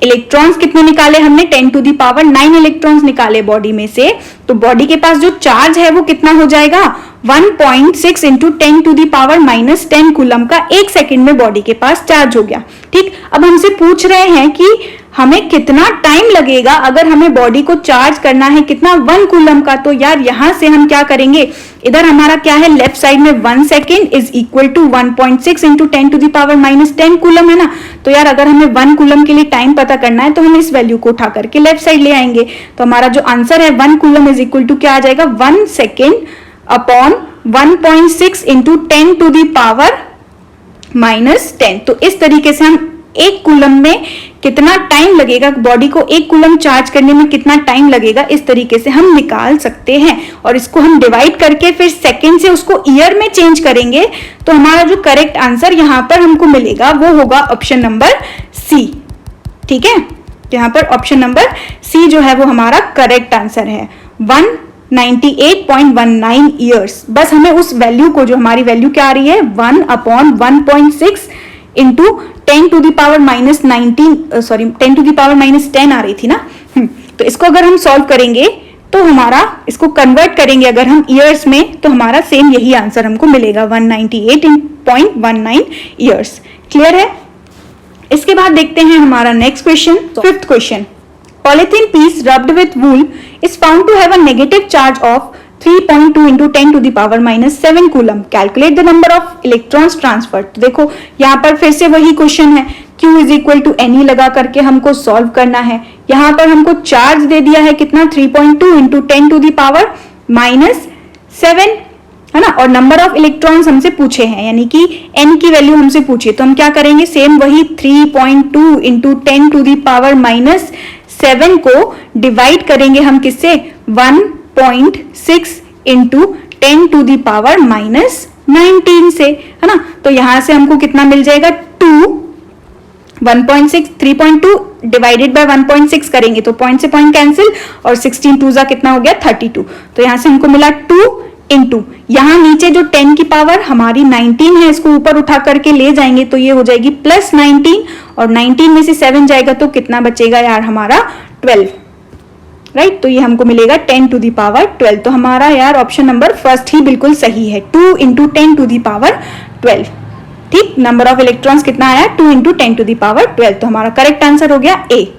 इलेक्ट्रॉन्स कितने निकाले हमने 10 टू द पावर 9 इलेक्ट्रॉन्स निकाले बॉडी में से, तो बॉडी के पास जो चार्ज है वो कितना हो जाएगा 1.6 into 10 to the power minus 10 coulomb का एक सेकेंड में बॉडी के पास चार्ज हो गया। ठीक, अब हमसे पूछ रहे हैं कि हमें कितना टाइम लगेगा अगर हमें बॉडी को चार्ज करना है कितना 1 कूलम का। तो यार यहां से हम क्या करेंगे, इधर हमारा क्या है लेफ्ट साइड में 1 second is equal to 1.6 into 10 to the power minus 10 coulomb है ना। तो यार अगर हमें 1 कूलम के लिए टाइम पता करना है तो हम इस वैल्यू को उठा करके लेफ्ट साइड ले आएंगे। तो हमारा जो आंसर है 1 कूलम इज इक्वल टू क्या आ जाएगा 1 second upon 1.6 into 10 to the power minus 10। तो इस तरीके से हम एक कूलम में कितना टाइम लगेगा, बॉडी को एक कूलम चार्ज करने में कितना टाइम लगेगा, इस तरीके से हम निकाल सकते हैं। और इसको हम डिवाइड करके फिर सेकेंड से उसको ईयर में चेंज करेंगे तो हमारा जो करेक्ट आंसर यहां पर हमको मिलेगा वो होगा ऑप्शन नंबर सी। ठीक है, यहां पर ऑप्शन नंबर सी जो है वो हमारा करेक्ट आंसर है, 198.19 ईयर्स। बस हमें उस वैल्यू को, जो हमारी वैल्यू क्या आ रही है 1/1.6 into 10 to the power minus 19 sorry 10 to the power minus 10 आ रही थी ना। तो इसको अगर हम सॉल्व करेंगे तो हमारा, इसको कन्वर्ट करेंगे अगर हम ईयर्स में, तो हमारा सेम यही आंसर हमको मिलेगा 198.19 ईयर्स। क्लियर है? इसके बाद देखते हैं हमारा next question, fifth question. Polythene piece rubbed with wool is found to have a negative charge of 3.2 into 10 to the power minus 7 coulomb. Calculate the number of electrons transferred. तो देखो यहाँ पर फिर से वही क्वेश्चन है, Q is equal to NE लगा करके हमको सॉल्व करना है। यहाँ पर हमको चार्ज दे दिया है कितना 3.2 into 10 to the power minus 7 है ना, और नंबर ऑफ इलेक्ट्रॉन्स हमसे पूछे हैं, यानी कि N की वैल्यू हमसे पूछे। तो हम क्या करेंगे, सेम वही 3.2 into 10 to the power minus 7 को डिवाइड करेंगे हम किससे, 1.6 into 10 to the power minus 19 से, है ना। तो यहां से हमको कितना मिल जाएगा 2, 1.6, 3.2 डिवाइडेड बाय 1.6 करेंगे तो पॉइंट से पॉइंट कैंसिल, और 16 टू जा कितना हो गया 32। तो यहां से हमको मिला 2 इंटू, यहां नीचे जो 10 की पावर हमारी 19 है, इसको ऊपर उठा करके ले जाएंगे तो ये हो जाएगी प्लस 19, और 19 में से 7 जाएगा तो कितना बचेगा यार हमारा 12, राइट। तो ये हमको मिलेगा 10 to the power 12। तो हमारा यार ऑप्शन नंबर फर्स्ट ही बिल्कुल सही है, 2 into 10 to the power 12। ठीक, नंबर ऑफ इलेक्ट्रॉन्स कितना आया 2 into 10 to the power 12। तो हमारा करेक्ट आंसर हो गया ए।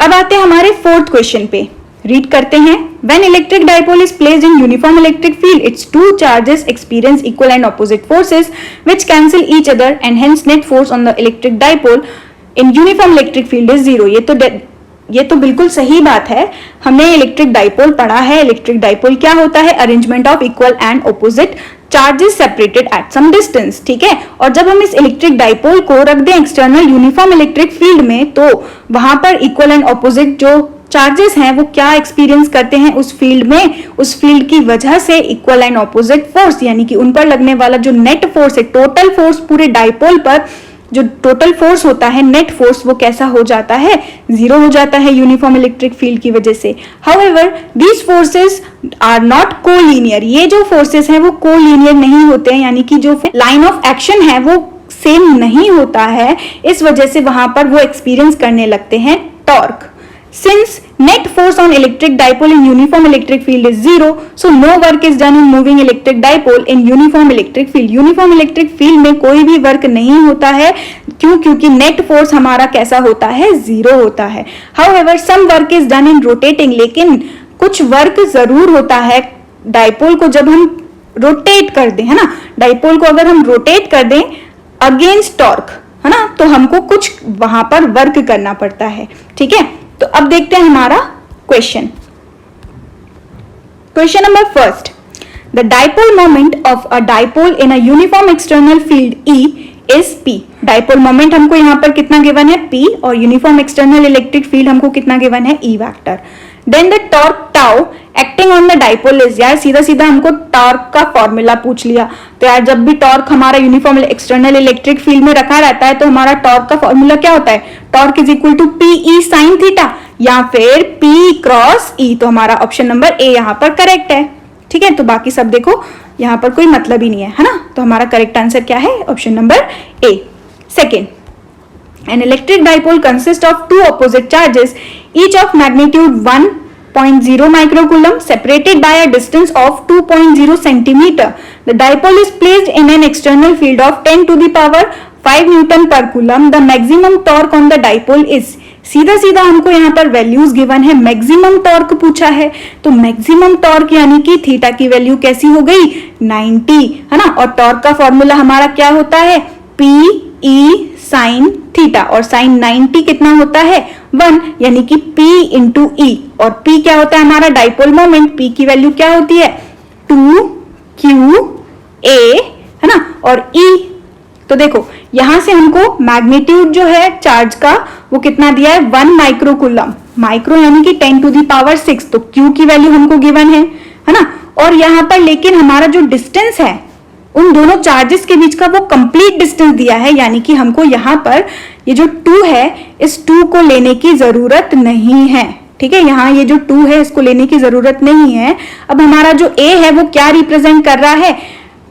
अब आते हैं हमारे फोर्थ क्वेश्चन पे, रीड करते हैं। When electric dipole is placed in uniform electric field, its two charges experience equal and opposite forces which cancel each other and hence net force on the electric dipole in uniform electric field is zero। ये तो बिल्कुल सही बात है, हमने इलेक्ट्रिक डाइपोल पढ़ा है। इलेक्ट्रिक डाइपोल क्या होता है, arrangement of equal and opposite charges separated at some distance. ठीक है, और जब हम इस इलेक्ट्रिक डाइपोल को रख दें एक्सटर्नल यूनिफॉर्म इलेक्ट्रिक फील्ड में, तो वहां पर इक्वल एंड ऑपोजिट जो चार्जेस हैं वो क्या एक्सपीरियंस करते हैं उस फील्ड में, उस फील्ड की वजह से इक्वल एंड ऑपोजिट फोर्स, यानी कि उन पर लगने वाला जो नेट फोर्स है, टोटल फोर्स पूरे डाइपोल पर जो टोटल फोर्स होता है, नेट फोर्स, वो कैसा हो जाता है, जीरो हो जाता है यूनिफॉर्म इलेक्ट्रिक फील्ड की वजह से। However these forces are not collinear. ये जो फोर्सेस हैं वो कोलिनियर नहीं होते हैं, यानी कि जो लाइन ऑफ एक्शन है वो सेम नहीं होता है, इस वजह से वहां पर वो एक्सपीरियंस करने लगते हैं torque. Since net force on electric dipole in uniform electric field is zero, so no work is done in moving electric dipole in uniform electric field। Uniform electric field में कोई भी वर्क नहीं होता है, क्यों? क्योंकि नेट फोर्स हमारा कैसा होता है, जीरो होता है। However, some work is done in rotating, लेकिन कुछ वर्क जरूर होता है डाइपोल को जब हम रोटेट कर दें, है ना। डाइपोल को अगर हम रोटेट कर दें अगेंस्ट टॉर्क, है ना, तो हमको कुछ वहां पर वर्क करना पड़ता है। ठीक है, तो अब देखते हैं हमारा question. Question number first, the dipole moment of a dipole in a uniform external field E is P। Dipole moment हमको यहाँ पर कितना गिवन है P, और यूनिफॉर्म एक्सटर्नल इलेक्ट्रिक फील्ड हमको कितना गिवन है E vector. Then the torque tau acting on the dipole is, यार सीधा सीधा हमको टॉर्क का फॉर्मूला पूछ लिया। तो यार जब भी टॉर्क हमारा यूनिफॉर्म एक्सटर्नल इलेक्ट्रिक फील्ड में रखा रहता है तो हमारा टॉर्क का फॉर्मूला क्या होता है, torque is equal to PE sine theta या फिर P क्रॉस E। तो हमारा ऑप्शन नंबर ए यहाँ पर करेक्ट है। ठीक है, तो बाकी सब देखो यहाँ पर कोई मतलब ही नहीं है ना। तो हमारा करेक्ट आंसर क्या है, option number A. Second, an electric dipole consists of two opposite charges each of magnitude 1.0 microcoulomb separated by a distance of 2.0 centimeter. The dipole is placed in an external field of 10 to the power 5 Newton per coulomb. The maximum torque on the dipole is, सीधा सीधा हमको यहाँ पर वैल्यूज गिवन है, मैक्सिमम टॉर्क पूछा है। तो मैक्सिमम टॉर्क यानी कि थीटा की वैल्यू कैसी हो गई 90, है ना। और टॉर्क का फॉर्मूला हमारा क्या होता है PE साइन थीटा, और साइन 90 कितना होता है 1, यानी कि P इंटू E। और P क्या होता है हमारा डाइपोल मोमेंट, P की वैल्यू क्या होती है 2QA, है ना। और E तो देखो यहां से हमको मैग्नीट्यूड जो है चार्ज का वो कितना दिया है 1 माइक्रोकूलम, माइक्रो यानी कि 10 टू दी पावर 6, तो Q की वैल्यू हमको गिवन है ना। और यहाँ पर लेकिन हमारा जो डिस्टेंस है उन दोनों चार्जेस के बीच का वो कंप्लीट डिस्टेंस दिया है, यानी कि हमको यहाँ पर ये जो 2 है इस 2 को लेने की जरूरत नहीं है। ठीक है, यहाँ ये जो 2 है इसको लेने की जरूरत नहीं है। अब हमारा जो A है वो क्या रिप्रेजेंट कर रहा है,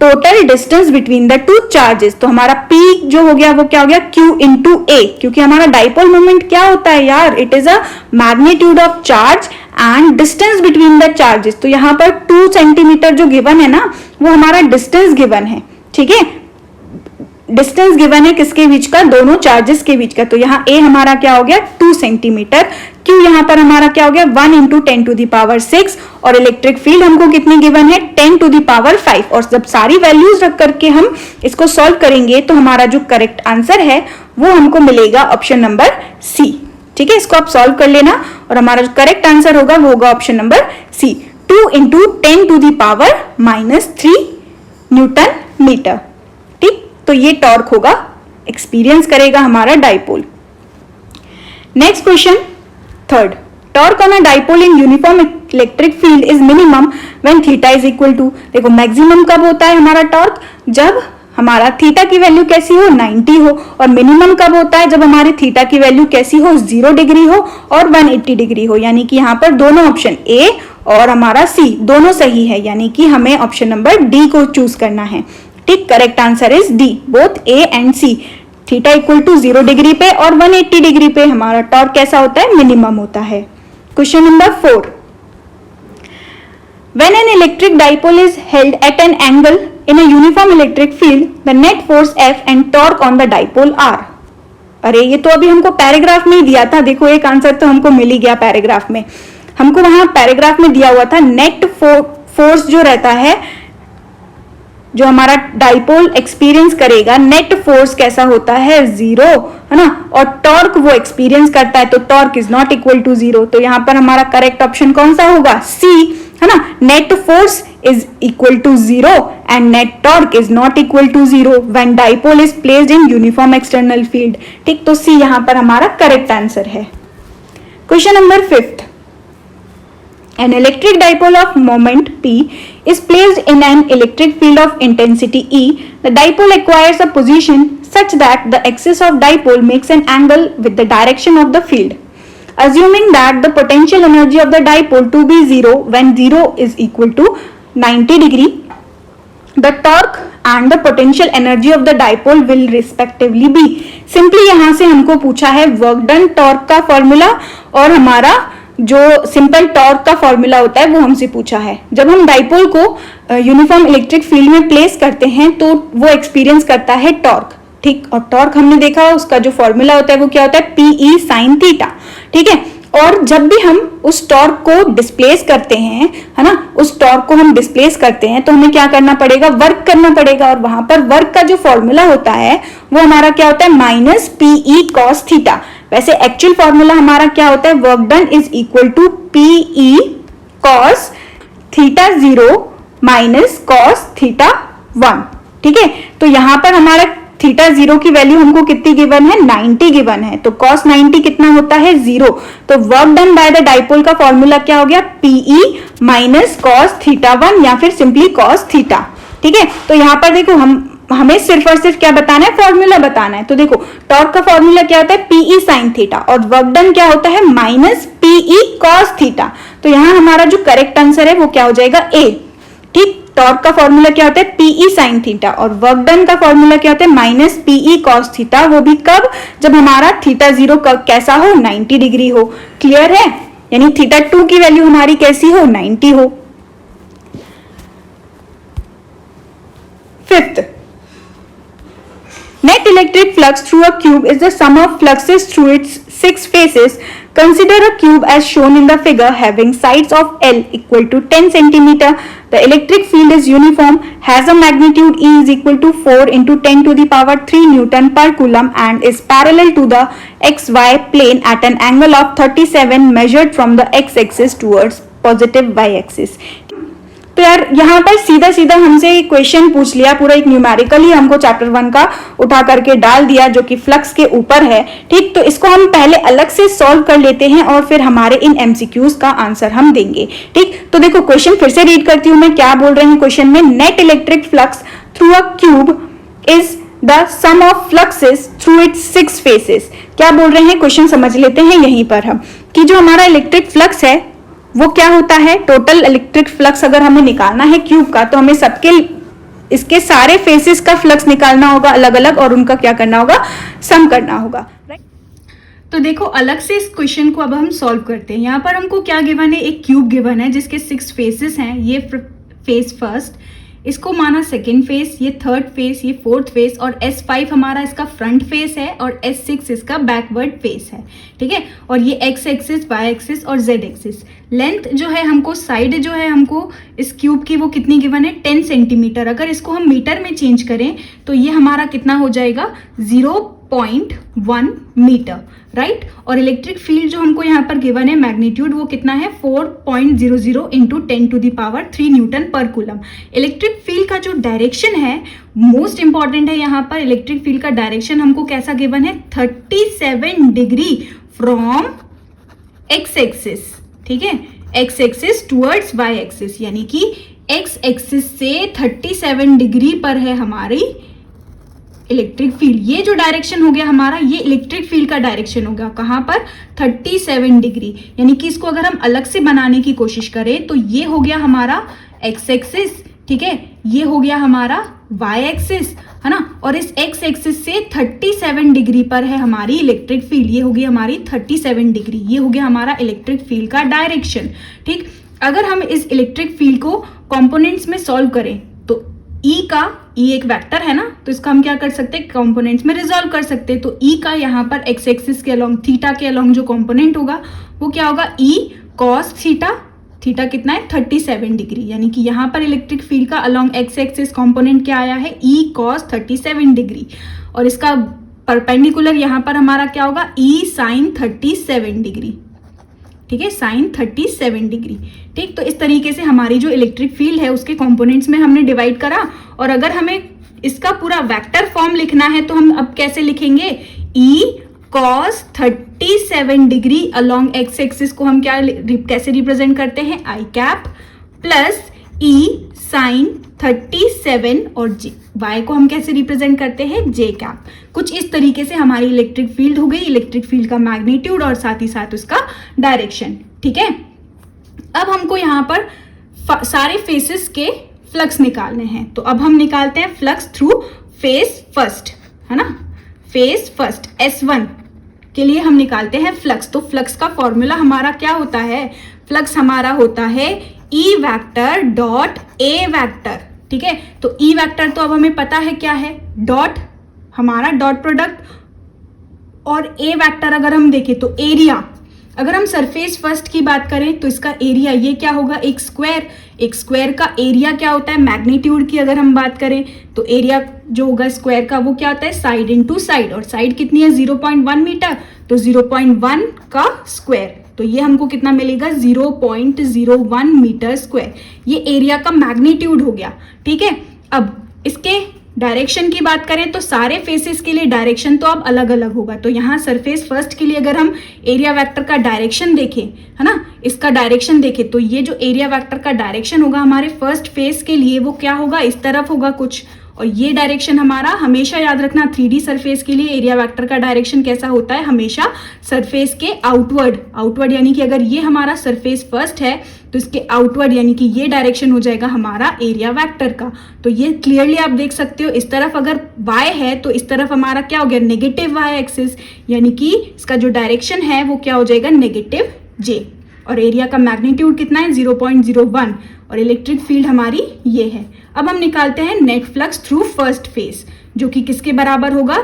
total distance between the two charges. तो हमारा P जो हो गया वो क्या हो गया Q इंटू A, क्योंकि हमारा डाइपोल मोमेंट क्या होता है यार, it is a magnitude of charge and distance between the charges. तो यहाँ पर 2 सेंटीमीटर जो गिवन है ना वो हमारा डिस्टेंस गिवन है। ठीक है, डिस्टेंस गिवन है किसके बीच का, दोनों चार्जेस के बीच का। तो यहाँ A हमारा क्या हो गया 2 सेंटीमीटर, Q यहाँ पर हमारा क्या हो गया 1 इंटू 10 टू दी पावर 6, और इलेक्ट्रिक फील्ड हमको कितनी गिवन है 10 टू दी पावर 5। और जब सारी वैल्यूज रख करके हम इसको सॉल्व करेंगे तो हमारा जो करेक्ट आंसर है वो हमको मिलेगा ऑप्शन नंबर सी। ठीक है, इसको आप सॉल्व कर लेना और हमारा जो करेक्ट आंसर होगा वो होगा option number C, 2 into 10 to the power -3 newton metre. ठीक, तो ये टॉर्क होगा, एक्सपीरियंस करेगा हमारा dipole. Next question third, torque on a dipole in uniform electric field is minimum when theta is equal to. देखो मैक्सिमम कब होता है हमारा टॉर्क, जब हमारा थीटा की वैल्यू कैसी हो 90 हो, और मिनिमम कब होता है जब हमारी थीटा की वैल्यू कैसी हो 0 डिग्री हो और 180 डिग्री हो। यानी कि यहाँ पर दोनों ऑप्शन ए और हमारा सी दोनों सही है, यानी कि हमें ऑप्शन नंबर डी को चूज करना है। ठीक, correct answer is D, both A and C. Theta equal to 0 degree पे और 180 डिग्री पे हमारा टॉर्क कैसा होता है, मिनिमम होता है। Question number 4, when an electric dipole is held at an angle in a uniform electric field, the net force F and torque on the dipole are। अरे ये तो अभी हमको पैराग्राफ में ही दिया था, देखो एक आंसर तो हमको मिल ही गया पैराग्राफ में। हमको वहां पैराग्राफ में दिया हुआ था नेट फोर्स जो रहता है, जो हमारा डाइपोल एक्सपीरियंस करेगा, नेट फोर्स कैसा होता है 0, है ना, और टॉर्क वो एक्सपीरियंस करता है, तो torque is not equal to 0। तो यहाँ पर हमारा करेक्ट ऑप्शन कौन सा होगा, सी, है ना, net force is equal to 0 and net torque is not equal to 0 when dipole is placed in uniform external field. ठीक, तो सी यहाँ पर हमारा करेक्ट आंसर है। Question number 5, an electric dipole of moment P is placed in an electric field of intensity E. The dipole acquires a position such that the axis of dipole makes an angle with the direction of the field. Assuming that the potential energy of the dipole to be 0 when 0 is equal to 90 degree, the torque and the potential energy of the dipole will respectively be। Simply यहाँ से हमको पूछा है वर्क डन टॉर्क का फॉर्मूला और हमारा जो सिंपल टॉर्क का फॉर्मूला होता है वो हमसे पूछा है। जब हम डाइपोल को यूनिफॉर्म इलेक्ट्रिक फील्ड में प्लेस करते हैं तो वो एक्सपीरियंस करता है टॉर्क। ठीक, और टॉर्क हमने देखा उसका जो फॉर्मूला होता है वो क्या होता है पीई साइन थीटा। ठीक है, और जब भी हम उस टॉर्क को डिस्प्लेस करते हैं, है ना, उस टॉर्क को हम डिस्प्लेस करते हैं तो हमें क्या करना पड़ेगा, वर्क करना पड़ेगा, और वहां पर वर्क का जो फॉर्मूला होता है वो हमारा क्या होता है माइनस पीई कॉस थीटा। वैसे एक्चुअल फॉर्मूला हमारा क्या होता है, work done is equal to PE cos theta 0 minus cos theta 1। ठीक है, तो यहां पर हमारा थीटा 0 की वैल्यू हमको कितनी गिवन है 90 गिवन है, तो कॉस 90 कितना होता है 0। तो work done by the dipole का फॉर्मूला क्या हो गया पीई माइनस कॉस थीटा 1 या फिर सिंपली कॉस थीटा। ठीक है, तो यहाँ पर देखो हमें सिर्फ और सिर्फ क्या बताना है, फॉर्मूला बताना है। तो देखो टॉर्क का फॉर्मूला क्या होता है पीई साइन थीटा और वर्क डन क्या होता है माइनस पीई कॉस थीटा। तो यहाँ हमारा जो करेक्ट आंसर है वो क्या हो जाएगा ए। ठीक, टॉर्क का फॉर्मूला क्या होता है पीई साइन थीटा और वर्क डन का फॉर्मूला क्या होता है माइनस पीई कॉस थीटा, वो भी कब, जब हमारा थीटा 0 कैसा हो 90 डिग्री हो। क्लियर है, यानी थीटा 2 की वैल्यू हमारी कैसी हो 90 हो। Fifth, net electric flux through a cube is the sum of fluxes through its 6 faces. Consider a cube as shown in the figure having sides of L equal to 10 cm. The electric field is uniform, has a magnitude E is equal to 4 into 10 to the power 3 Newton per coulomb and is parallel to the XY plane at an angle of 37 measured from the x-axis towards positive y-axis. तो यार यहाँ पर सीधा सीधा हमसे क्वेश्चन पूछ लिया, पूरा एक न्यूमेरिकली हमको चैप्टर 1 का उठा करके डाल दिया जो कि फ्लक्स के ऊपर है। ठीक, तो इसको हम पहले अलग से सॉल्व कर लेते हैं और फिर हमारे इन एमसीक्यूज का आंसर हम देंगे। ठीक, तो देखो क्वेश्चन फिर से रीड करती हूँ मैं, क्या बोल रहे हैं क्वेश्चन में, net electric flux through a cube is the sum of fluxes through its 6 faces. क्या बोल रहे हैं क्वेश्चन समझ लेते हैं यहीं पर हम, कि जो हमारा इलेक्ट्रिक फ्लक्स है वो क्या होता है, टोटल इलेक्ट्रिक फ्लक्स अगर हमें निकालना है क्यूब का, तो हमें सबके इसके सारे फेसेस का फ्लक्स निकालना होगा अलग अलग और उनका क्या करना होगा, सम करना होगा। तो देखो अलग से इस क्वेश्चन को अब हम सॉल्व करते हैं। यहाँ पर हमको क्या गिवन है, एक क्यूब गिवन है जिसके 6 फेसेस हैं। ये फेस फर्स्ट, इसको माना सेकेंड फेस, ये थर्ड फेस, ये फोर्थ फेस, और S5 हमारा इसका फ्रंट फेस है और S6 इसका बैकवर्ड फेस है। ठीक है, और ये एक्स एक्सिस, वाई एक्सिस और जेड एक्सिस। लेंथ जो है हमको, साइड जो है हमको इस क्यूब की वो कितनी गिवन है, 10 सेंटीमीटर। अगर इसको हम मीटर में चेंज करें तो ये हमारा कितना हो जाएगा, 0.1 मीटर, राइट। और इलेक्ट्रिक फील्ड जो हमको यहाँ पर गिवन है मैग्नीट्यूड, वो कितना है, 4.00 इंटू 10⁻³ न्यूटन पर कूलम। इलेक्ट्रिक फील्ड का जो डायरेक्शन है मोस्ट इंपॉर्टेंट है। यहाँ पर इलेक्ट्रिक फील्ड का डायरेक्शन हमको कैसा गिवन है, 37 डिग्री फ्रॉम एक्स एक्सिस। ठीक है, X axis towards Y axis, यानी कि एक्स एक्सिस से 37 डिग्री पर है हमारी इलेक्ट्रिक फील्ड। ये जो डायरेक्शन हो गया हमारा, ये इलेक्ट्रिक फील्ड का डायरेक्शन हो गया कहां पर, 37 डिग्री। यानी कि इसको अगर हम अलग से बनाने की कोशिश करें तो ये हो गया हमारा एक्स एक्सिस, ठीक है, ये हो गया हमारा वाई एक्सिस, है ना। और इस एक्स एक्सिस से 37 डिग्री पर है हमारी इलेक्ट्रिक फील्ड, ये होगी हमारी 37 डिग्री। ये हो गया हमारा इलेक्ट्रिक फील्ड का डायरेक्शन। ठीक, अगर हम इस इलेक्ट्रिक फील्ड को कंपोनेंट्स में सॉल्व करें तो ई एक वेक्टर है ना, तो इसका हम क्या कर सकते हैं, कंपोनेंट्स में रिजॉल्व कर सकते हैं। तो ई का यहाँ पर एक्स एक्सिस के अलोंग, थीटा के अलोंग जो कंपोनेंट होगा वो क्या होगा, ई कॉस थीटा। थीटा कितना है, 37 डिग्री। यानी कि यहाँ पर इलेक्ट्रिक फील्ड का अलोंग एक्स एक्सिस कंपोनेंट क्या आया है, ई कॉस 37 डिग्री। और इसका परपेंडिकुलर यहाँ पर हमारा क्या होगा, ई साइन 37 डिग्री। ठीक है, साइन 37 डिग्री। ठीक, तो इस तरीके से हमारी जो इलेक्ट्रिक फील्ड है उसके कंपोनेंट्स में हमने डिवाइड करा। और अगर हमें इसका पूरा वेक्टर फॉर्म लिखना है तो हम अब कैसे लिखेंगे, ई cos 37 degree along x axis को हम क्या कैसे रिप्रेजेंट करते हैं, आई कैप, प्लस ई साइन 37 और जे, वाई को हम कैसे रिप्रेजेंट करते हैं, जे कैप। कुछ इस तरीके से हमारी इलेक्ट्रिक फील्ड हो गई, इलेक्ट्रिक फील्ड का मैग्नीट्यूड और साथ ही साथ उसका डायरेक्शन। ठीक है, अब हमको यहाँ पर सारे फेसेस के फ्लक्स निकालने हैं। तो अब हम निकालते हैं फ्लक्स थ्रू फेस फर्स्ट, है ना, फेस फर्स्ट S1 के लिए हम निकालते हैं फ्लक्स। तो फ्लक्स का फॉर्मूला हमारा क्या होता है, फ्लक्स हमारा होता है E vector dot A vector. ठीक है, तो ई वेक्टर तो अब हमें पता है क्या है, डॉट हमारा डॉट प्रोडक्ट, और ए वेक्टर अगर हम देखें तो एरिया। अगर हम सरफेस फर्स्ट की बात करें तो इसका एरिया ये क्या होगा, एक स्क्वायर। एक स्क्वायर का एरिया क्या होता है, मैग्नीट्यूड की अगर हम बात करें तो एरिया जो होगा स्क्वायर का वो क्या होता है, साइड इनटू साइड। और साइड कितनी है, 0.1 मीटर, तो 0.1 का स्क्वायर, तो ये हमको कितना मिलेगा, 0.01 मीटर स्क्वायर। ये एरिया का मैग्नीट्यूड हो गया। ठीक है, अब इसके डायरेक्शन की बात करें तो सारे फेसेस के लिए डायरेक्शन तो अब अलग अलग होगा। तो यहाँ सरफेस फर्स्ट के लिए अगर हम एरिया वेक्टर का डायरेक्शन देखें, है ना, इसका डायरेक्शन देखें, तो ये जो एरिया वेक्टर का डायरेक्शन होगा हमारे फर्स्ट फेस के लिए वो क्या होगा, इस तरफ होगा कुछ। और ये डायरेक्शन हमारा हमेशा याद रखना, 3D सरफेस के लिए एरिया वेक्टर का डायरेक्शन कैसा होता है, हमेशा सरफेस के आउटवर्ड। आउटवर्ड यानी कि अगर ये हमारा सरफेस फर्स्ट है तो इसके आउटवर्ड यानी कि ये डायरेक्शन हो जाएगा हमारा एरिया वेक्टर का। तो ये क्लियरली आप देख सकते हो, इस तरफ अगर y है तो इस तरफ हमारा क्या हो गया, नेगेटिव y एक्सिस, यानी कि इसका जो डायरेक्शन है वो क्या हो जाएगा, नेगेटिव j। और एरिया का मैग्नीट्यूड कितना है, 0.01, और इलेक्ट्रिक फील्ड हमारी ये है। अब हम निकालते हैं net flux through first face, जो कि किसके बराबर होगा,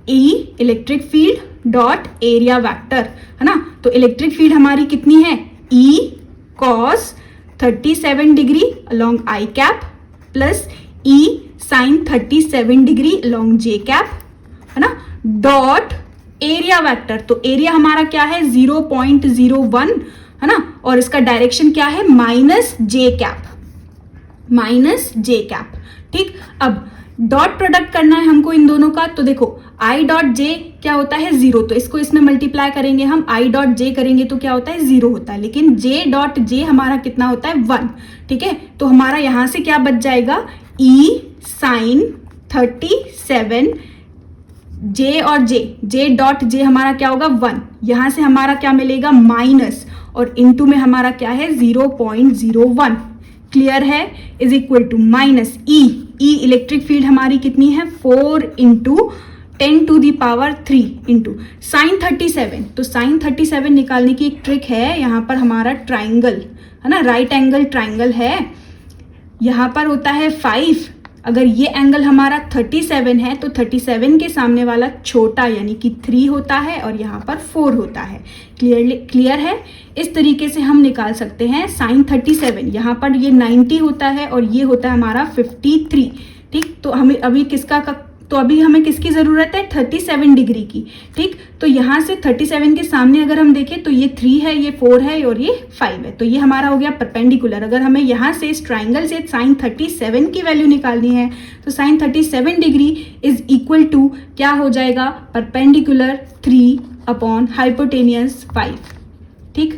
E electric field dot area vector, है ना। तो इलेक्ट्रिक फील्ड हमारी कितनी है, E cos 37 degree along i cap plus E sine 37 degree along j cap, है ना, डॉट एरिया वेक्टर। तो एरिया हमारा क्या है, 0.01, है ना, और इसका डायरेक्शन क्या है, माइनस जे कैप। माइनस जे कैप। ठीक, अब डॉट प्रोडक्ट करना है हमको इन दोनों का, तो देखो आई डॉट जे क्या होता है 0, तो इसको इसमें मल्टीप्लाई करेंगे हम, आई डॉट जे करेंगे तो क्या होता है 0 होता है, लेकिन जे डॉट जे हमारा कितना होता है 1। ठीक है, तो हमारा यहां से क्या बच जाएगा, ई साइन 37 जे और जे डॉट जे हमारा क्या होगा 1, यहां से हमारा क्या मिलेगा माइनस, और इनटू में हमारा क्या है 0.01, क्लियर है, is equal to minus E electric field हमारी कितनी है 4 इंटू 10⁻³ इंटू साइन 37। तो साइन 37 निकालने की एक ट्रिक है, यहां पर हमारा ट्राइंगल है ना, राइट एंगल ट्राइंगल है, यहां पर होता है 5, अगर ये एंगल हमारा 37 है तो 37 के सामने वाला छोटा यानी कि 3 होता है और यहाँ पर 4 होता है। क्लियर है, इस तरीके से हम निकाल सकते हैं साइन 37, यहाँ पर ये 90 होता है और ये होता है हमारा 53। ठीक, तो हमें अभी हमें किसकी जरूरत है 37 डिग्री की। ठीक, तो यहाँ से 37 के सामने अगर हम देखें तो ये 3 है, ये 4 है और ये 5 है, तो ये हमारा हो गया परपेंडिकुलर। अगर हमें यहाँ से इस ट्राइंगल से साइन 37 की वैल्यू निकालनी है तो sine 37 degree is equal to क्या हो जाएगा, परपेंडिकुलर 3 अपॉन हाइपोटेनियस 5। ठीक,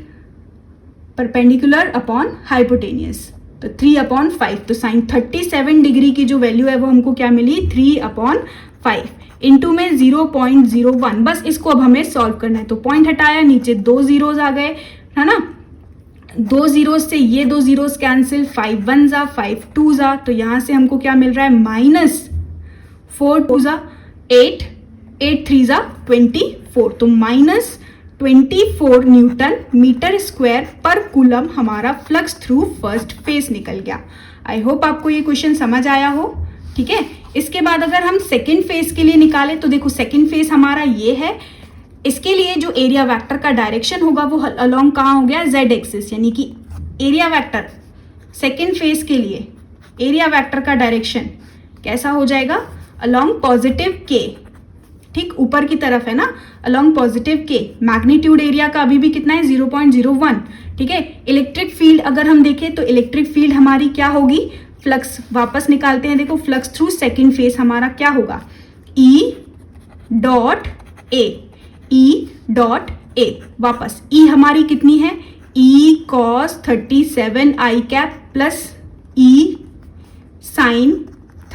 परपेंडिकुलर अपॉन हाइपोटेनियस, तो 3/5, तो साइन 37 डिग्री की जो वैल्यू है वो हमको क्या मिली 3/5 इंटू में 0.01। बस इसको अब हमें सॉल्व करना है, तो पॉइंट हटाया, नीचे 2 जीरोज आ गए है ना, 2 जीरोज से ये 2 जीरोज कैंसिल, 5 1 जा 5 2 जा, तो यहां से हमको क्या मिल रहा है माइनस 4 2 जा 8 8 3 जा 24, तो माइनस 24 न्यूटन मीटर स्क्वायर पर कूलम हमारा फ्लक्स थ्रू फर्स्ट फेज निकल गया। आई होप आपको ये क्वेश्चन समझ आया हो। ठीक है, इसके बाद अगर हम सेकेंड फेज के लिए निकाले तो देखो सेकेंड फेज हमारा ये है, इसके लिए जो एरिया वेक्टर का डायरेक्शन होगा वो अलोंग कहाँ हो गया z एक्सिस, यानी कि एरिया वेक्टर सेकेंड फेज के लिए एरिया वेक्टर का डायरेक्शन कैसा हो जाएगा अलोंग पॉजिटिव k। ठीक, ऊपर की तरफ है ना, अलोंग पॉजिटिव के। मैग्नीट्यूड एरिया का अभी भी कितना है 0.01। ठीक है, इलेक्ट्रिक फील्ड अगर हम देखें तो इलेक्ट्रिक फील्ड हमारी क्या होगी, फ्लक्स वापस निकालते हैं, देखो फ्लक्स थ्रू सेकेंड फेज हमारा क्या होगा E डॉट ए, वापस E हमारी कितनी है E cos 37 i cap plus E sine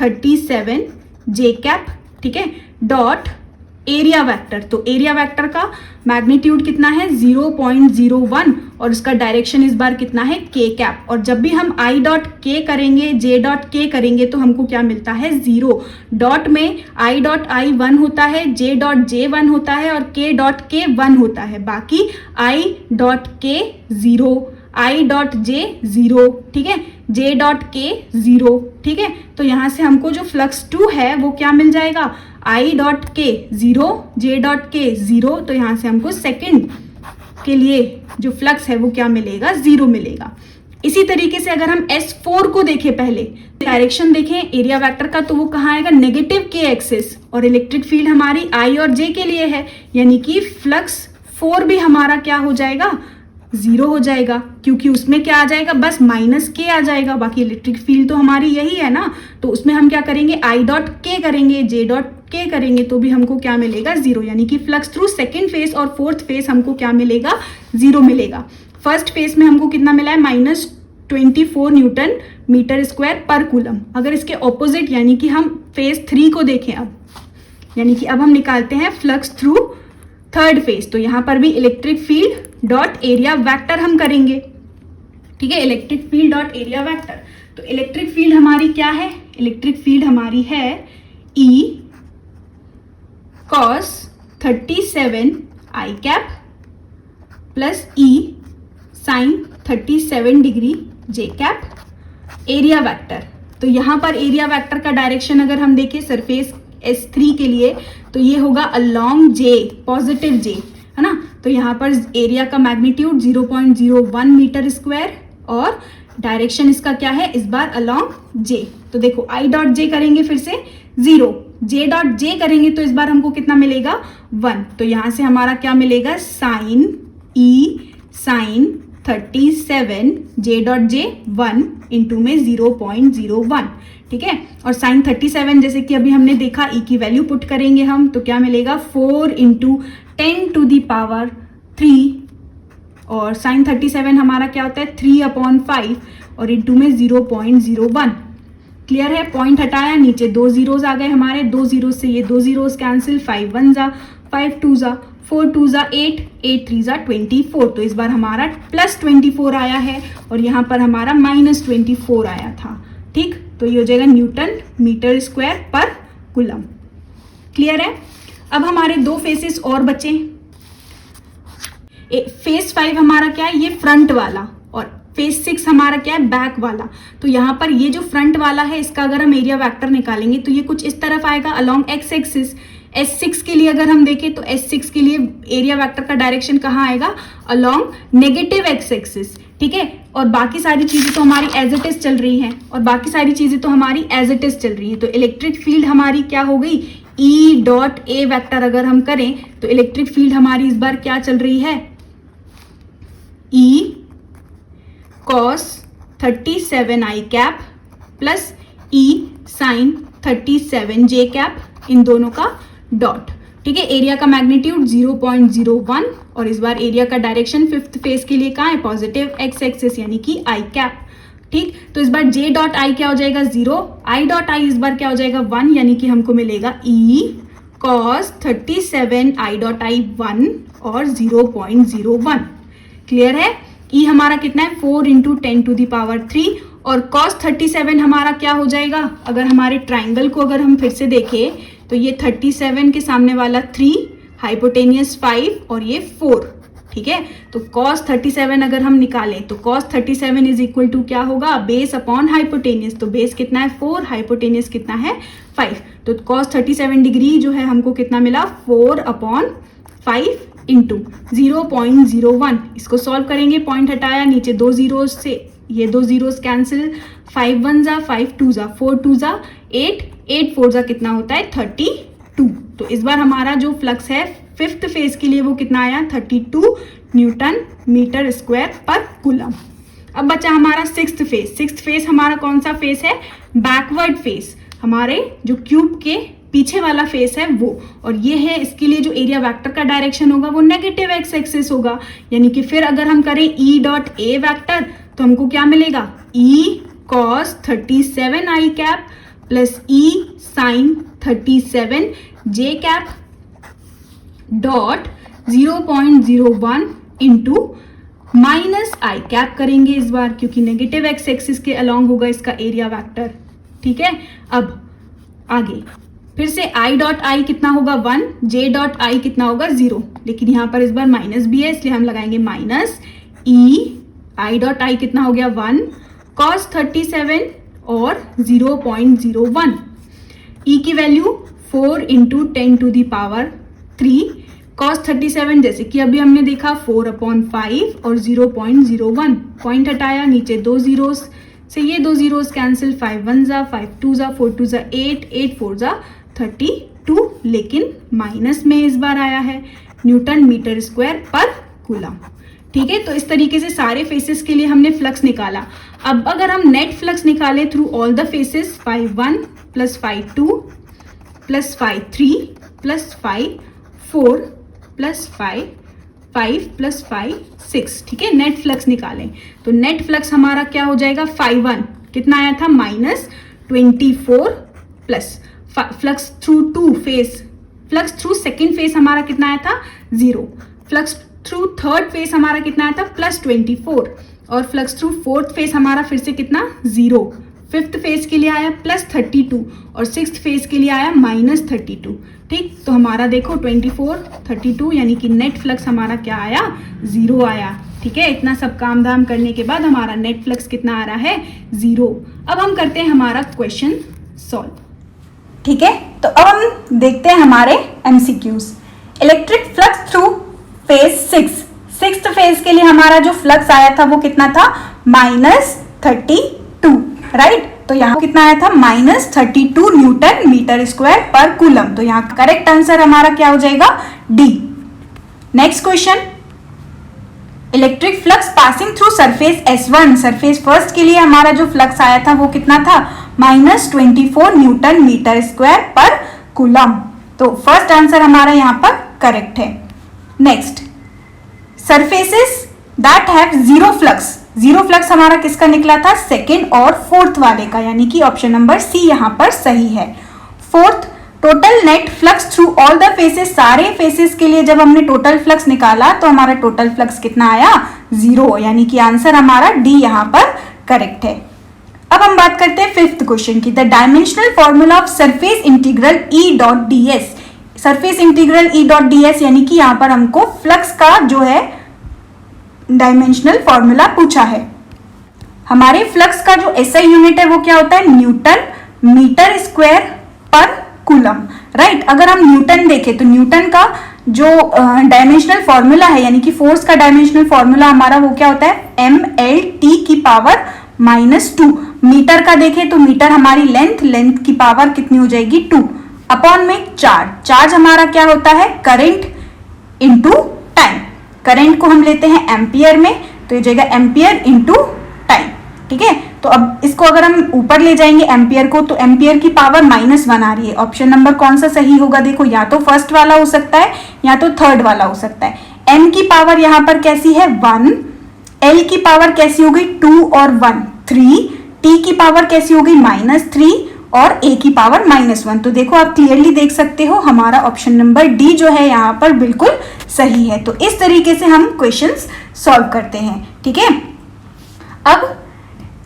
37 J cap. ठीक है, डॉट एरिया वेक्टर, तो एरिया वेक्टर का मैग्नीट्यूड कितना है 0.01 और उसका डायरेक्शन इस बार कितना है k कैप, और जब भी हम i डॉट k करेंगे j डॉट k करेंगे तो हमको क्या मिलता है 0। डॉट में i डॉट i 1 होता है, j डॉट j 1 होता है और k डॉट k 1 होता है, बाकी i dot k 0, i dot j 0। ठीक है, j डॉट k 0। ठीक है, तो यहां से हमको जो फ्लक्स 2 है वो क्या मिल जाएगा i dot k 0, j dot k 0, तो यहां से हमको सेकंड के लिए जो फ्लक्स है वो क्या मिलेगा 0 मिलेगा। इसी तरीके से अगर हम S4 को देखें, पहले डायरेक्शन देखें एरिया वेक्टर का, तो वो कहाँ आएगा नेगेटिव k एक्सिस, और इलेक्ट्रिक फील्ड हमारी I और J के लिए है, यानी कि फ्लक्स 4 भी हमारा क्या हो जाएगा 0 हो जाएगा, क्योंकि उसमें क्या आ जाएगा बस माइनस k आ जाएगा, बाकी इलेक्ट्रिक फील्ड तो हमारी यही है ना, तो उसमें हम क्या करेंगे I डॉट k करेंगे, J डॉट k करेंगे, तो भी हमको क्या मिलेगा 0, यानी कि फ्लक्स थ्रू सेकेंड फेज और फोर्थ फेज हमको क्या मिलेगा 0 मिलेगा। फर्स्ट फेज में हमको कितना मिला है -24 न्यूटन मीटर स्क्वायर पर कूलम। अगर इसके ऑपोजिट यानी कि हम फेज 3 को देखें अब, यानी कि अब हम निकालते हैं फ्लक्स थ्रू थर्ड फेज, तो यहाँ पर भी electric field dot area vector हम करेंगे। ठीक है, electric field dot area vector, तो इलेक्ट्रिक फील्ड हमारी क्या है, इलेक्ट्रिक फील्ड हमारी है E cos 37 i cap plus E sine 37 degree j cap. Area vector, तो यहां पर एरिया वेक्टर का डायरेक्शन अगर हम देखें सरफेस S3 के लिए तो ये होगा अलोंग J, पॉजिटिव J है ना, तो यहाँ पर एरिया का मैग्नीट्यूड 0.01 मीटर स्क्वायर और डायरेक्शन इसका क्या है इस बार अलोंग J। तो देखो I डॉट J करेंगे फिर से 0, J डॉट J करेंगे तो इस बार हमको कितना मिलेगा 1, तो यहाँ से हमारा क्या मिलेगा sine E sine 37 J dot J 1 into में 0.01, ठीक है। और साइन 37 जैसे कि अभी हमने देखा ई की वैल्यू पुट करेंगे हम तो क्या मिलेगा 4 इंटू 10 टू द पावर 3 और साइन 37 हमारा क्या होता है 3/5 और इंटू में 0.01। क्लियर है, पॉइंट हटाया, नीचे 2 जीरोज आ गए हमारे, 2 जीरोज से ये 2 जीरोज कैंसिल, 5 1 जा 5 2 जा 4 2 जा 8 8 3 जा 24। तो इस बार हमारा प्लस 24 आया है और यहाँ पर हमारा माइनस 24 आया था, ठीक। तो ये हो जाएगा न्यूटन मीटर स्क्वायर पर कूलम। क्लियर है। अब हमारे 2 फेसेस और बचे। फेस 5 हमारा क्या है, ये फ्रंट वाला, और फेस 6 हमारा क्या है, बैक वाला। तो यहाँ पर ये जो फ्रंट वाला है इसका अगर हम एरिया वेक्टर निकालेंगे तो ये कुछ इस तरफ आएगा अलोंग एक्स एक्सिस। S6 के लिए अगर हम देखें तो S6 के लिए एरिया वेक्टर का डायरेक्शन कहाँ आएगा, अलोंग नेगेटिव एक्स एक्सिस, ठीक है। और बाकी सारी चीजें तो हमारी एज इट इज चल रही हैं, और बाकी सारी चीजें तो हमारी एज इट इज चल रही है। तो इलेक्ट्रिक फील्ड हमारी क्या हो गई, E डॉट ए वेक्टर अगर हम करें तो इलेक्ट्रिक फील्ड हमारी इस बार क्या चल रही है, E cos 37 i cap plus E sin 37 j cap, इन दोनों का डॉट, ठीक है। एरिया का मैग्नीट्यूड 0.01 और इस बार एरिया का डायरेक्शन फिफ्थ फेज के लिए कहाँ है, पॉजिटिव एक्स एक्सिस यानी कि आई कैप, ठीक। तो इस बार जे डॉट आई क्या हो जाएगा 0, आई डॉट आई इस बार क्या हो जाएगा 1, यानी कि हमको मिलेगा E cos 37 I dot I 1 और 0.01। क्लियर है। E हमारा कितना है 4 इंटू 10 टू द पावर 3 और cos 37 हमारा क्या हो जाएगा, अगर हमारे ट्राइंगल को अगर हम फिर से देखें तो ये 37 के सामने वाला 3, हाइपोटेनियस 5 और ये 4, ठीक है। तो cos 37 अगर हम निकालें तो cos 37 इज इक्वल टू क्या होगा, बेस अपॉन हाइपोटेनियस। तो बेस कितना है 4, हाइपोटेनियस कितना है 5। तो cos 37 डिग्री जो है हमको कितना मिला 4/5 इंटू 0.01। इसको सॉल्व करेंगे, पॉइंट हटाया, नीचे 2 जीरोज से ये 2 जीरोज कैंसिल, 5 1 जा 5 2 जा 4 2 जा 8 8 4 जा कितना होता है 32। तो इस बार हमारा जो फ्लक्स है फिफ्थ फेज के लिए वो कितना आया 32 न्यूटन मीटर स्क्वायर पर कूलम। अब बचा हमारा सिक्स्थ फेज। सिक्स्थ फेज हमारा कौन सा फेज है, बैकवर्ड फेज, हमारे जो क्यूब के पीछे वाला फेस है वो, और ये है इसके लिए जो एरिया वेक्टर का डायरेक्शन होगा वो नेगेटिव एक्स एक्सिस होगा, यानी कि फिर अगर हम करें E डॉट ए वेक्टर तो हमको क्या मिलेगा, E cos 37 i cap plus E sin 37 J cap dot 0.01 into minus I cap करेंगे इस बार, क्योंकि नेगेटिव एक्स एक्सिस के अलोंग होगा इसका एरिया वेक्टर, ठीक है। अब आगे फिर से I डॉट आई कितना होगा 1, J डॉट आई कितना होगा 0, लेकिन यहाँ पर इस बार माइनस भी है इसलिए हम लगाएंगे minus E, I dot I कितना हो गया 1 cos 37 और 0.01। E की value 4 into 10 to the power 3 cos 37 जैसे कि अभी हमने देखा 4/5 और 0.01। पॉइंट हटाया, नीचे 2 जीरोज से ये 2 जीरोज कैंसिल, 5 1 जा 5 2 जा 4 2 जा 8 8 4 जा 32, लेकिन माइनस में इस बार आया है न्यूटन मीटर स्क्वायर पर कूलम, ठीक है। तो इस तरीके से सारे फेसेस के लिए हमने फ्लक्स निकाला। अब अगर हम नेट फ्लक्स निकालें through all the faces, 5 1 plus 5 2 plus 5 3 plus 5 4 plus 5 5 plus 5 6, ठीक है। नेट फ्लक्स निकालें तो नेट फ्लक्स हमारा क्या हो जाएगा 5 1 कितना आया था -24 plus flux through 2 phase, flux through second phase हमारा कितना आया था 0, फ्लक्स थ्रू थर्ड फेज हमारा कितना आया था +24 और फ्लक्स थ्रू फोर्थ फेज हमारा फिर से कितना 0, फिफ्थ फेज के लिए आया +32 और सिक्स्थ फेज के लिए आया -32, ठीक। तो हमारा देखो 24 32 यानी कि नेट फ्लक्स हमारा क्या आया 0 आया, ठीक है। इतना सब काम धाम करने के बाद हमारा नेट फ्लक्स कितना आ रहा है 0। अब हम करते हैं हमारा क्वेश्चन सॉल्व, ठीक है। तो अब हम देखते हैं हमारे MCQs। Electric flux through phase 6, sixth phase के लिए हमारा जो फ्लक्स आया था वो कितना था -32, राइट। तो यहाँ कितना आया था -32 न्यूटन मीटर स्क्वायर पर कूलम। तो यहाँ करेक्ट आंसर हमारा क्या हो जाएगा D। Next question, electric flux passing through surface S1, surface first के लिए हमारा जो फ्लक्स आया था वो कितना था, -24 न्यूटन मीटर स्क्वायर पर कूलम। तो फर्स्ट आंसर हमारा यहाँ पर करेक्ट है। Next, surfaces that have zero flux, zero flux हमारा किसका निकला था, सेकेंड और फोर्थ वाले का, यानी कि ऑप्शन नंबर सी यहाँ पर सही है। Fourth, total net flux through all the faces, सारे फेसेस के लिए जब हमने टोटल फ्लक्स निकाला तो हमारा टोटल फ्लक्स कितना आया, 0, यानी कि आंसर हमारा डी यहाँ पर करेक्ट है। अब हम बात करते हैं फिफ्थ क्वेश्चन की, the dimensional formula of surface integral E dot D S. Surface integral E dot D S यानी कि यहाँ पर हमको फ्लक्स का जो है डायमेंशनल फॉर्मूला पूछा है। हमारे फ्लक्स का जो एसआई यूनिट है वो क्या होता है, न्यूटन मीटर स्क्वायर पर कूलम, राइट। अगर हम न्यूटन देखें तो न्यूटन का जो डायमेंशनल फॉर्मूला है, यानी कि फोर्स का डायमेंशनल फॉर्मूला हमारा वो क्या होता है, mLT की पावर -2। मीटर का देखें तो मीटर हमारी लेंथ की पावर कितनी हो जाएगी, 2 अपॉन में चार्ज हमारा क्या होता है, करंट इंटू टाइम। करंट को हम लेते हैं एम्पियर में, तो ये जाएगा एम्पियर इंटू टाइम, ठीक है। तो अब इसको अगर हम ऊपर ले जाएंगे एम्पियर को, तो एम्पियर की पावर -1 आ रही है। ऑप्शन नंबर कौन सा सही होगा, देखो या तो फर्स्ट वाला हो सकता है या तो थर्ड वाला हो सकता है। m की पावर यहाँ पर कैसी है, 1, l की पावर कैसी हो गई, 2 और 1 3, t की पावर कैसी हो गई, -3 और a की पावर -1। तो देखो आप क्लियरली देख सकते हो हमारा ऑप्शन नंबर डी जो है यहाँ पर बिल्कुल सही है। तो इस तरीके से हम क्वेश्चंस सॉल्व करते हैं, ठीक है। अब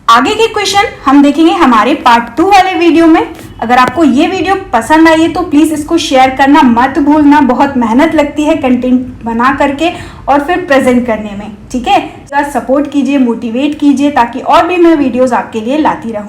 आगे के क्वेश्चन हम देखेंगे हमारे पार्ट 2 वाले वीडियो में। अगर आपको ये वीडियो पसंद आई है तो प्लीज़ इसको शेयर करना मत भूलना, बहुत मेहनत लगती है कंटेंट बना करके और फिर प्रेजेंट करने में, ठीक है। सपोर्ट कीजिए, मोटिवेट कीजिए, ताकि और भी मैं वीडियोस आपके लिए लाती रहूं।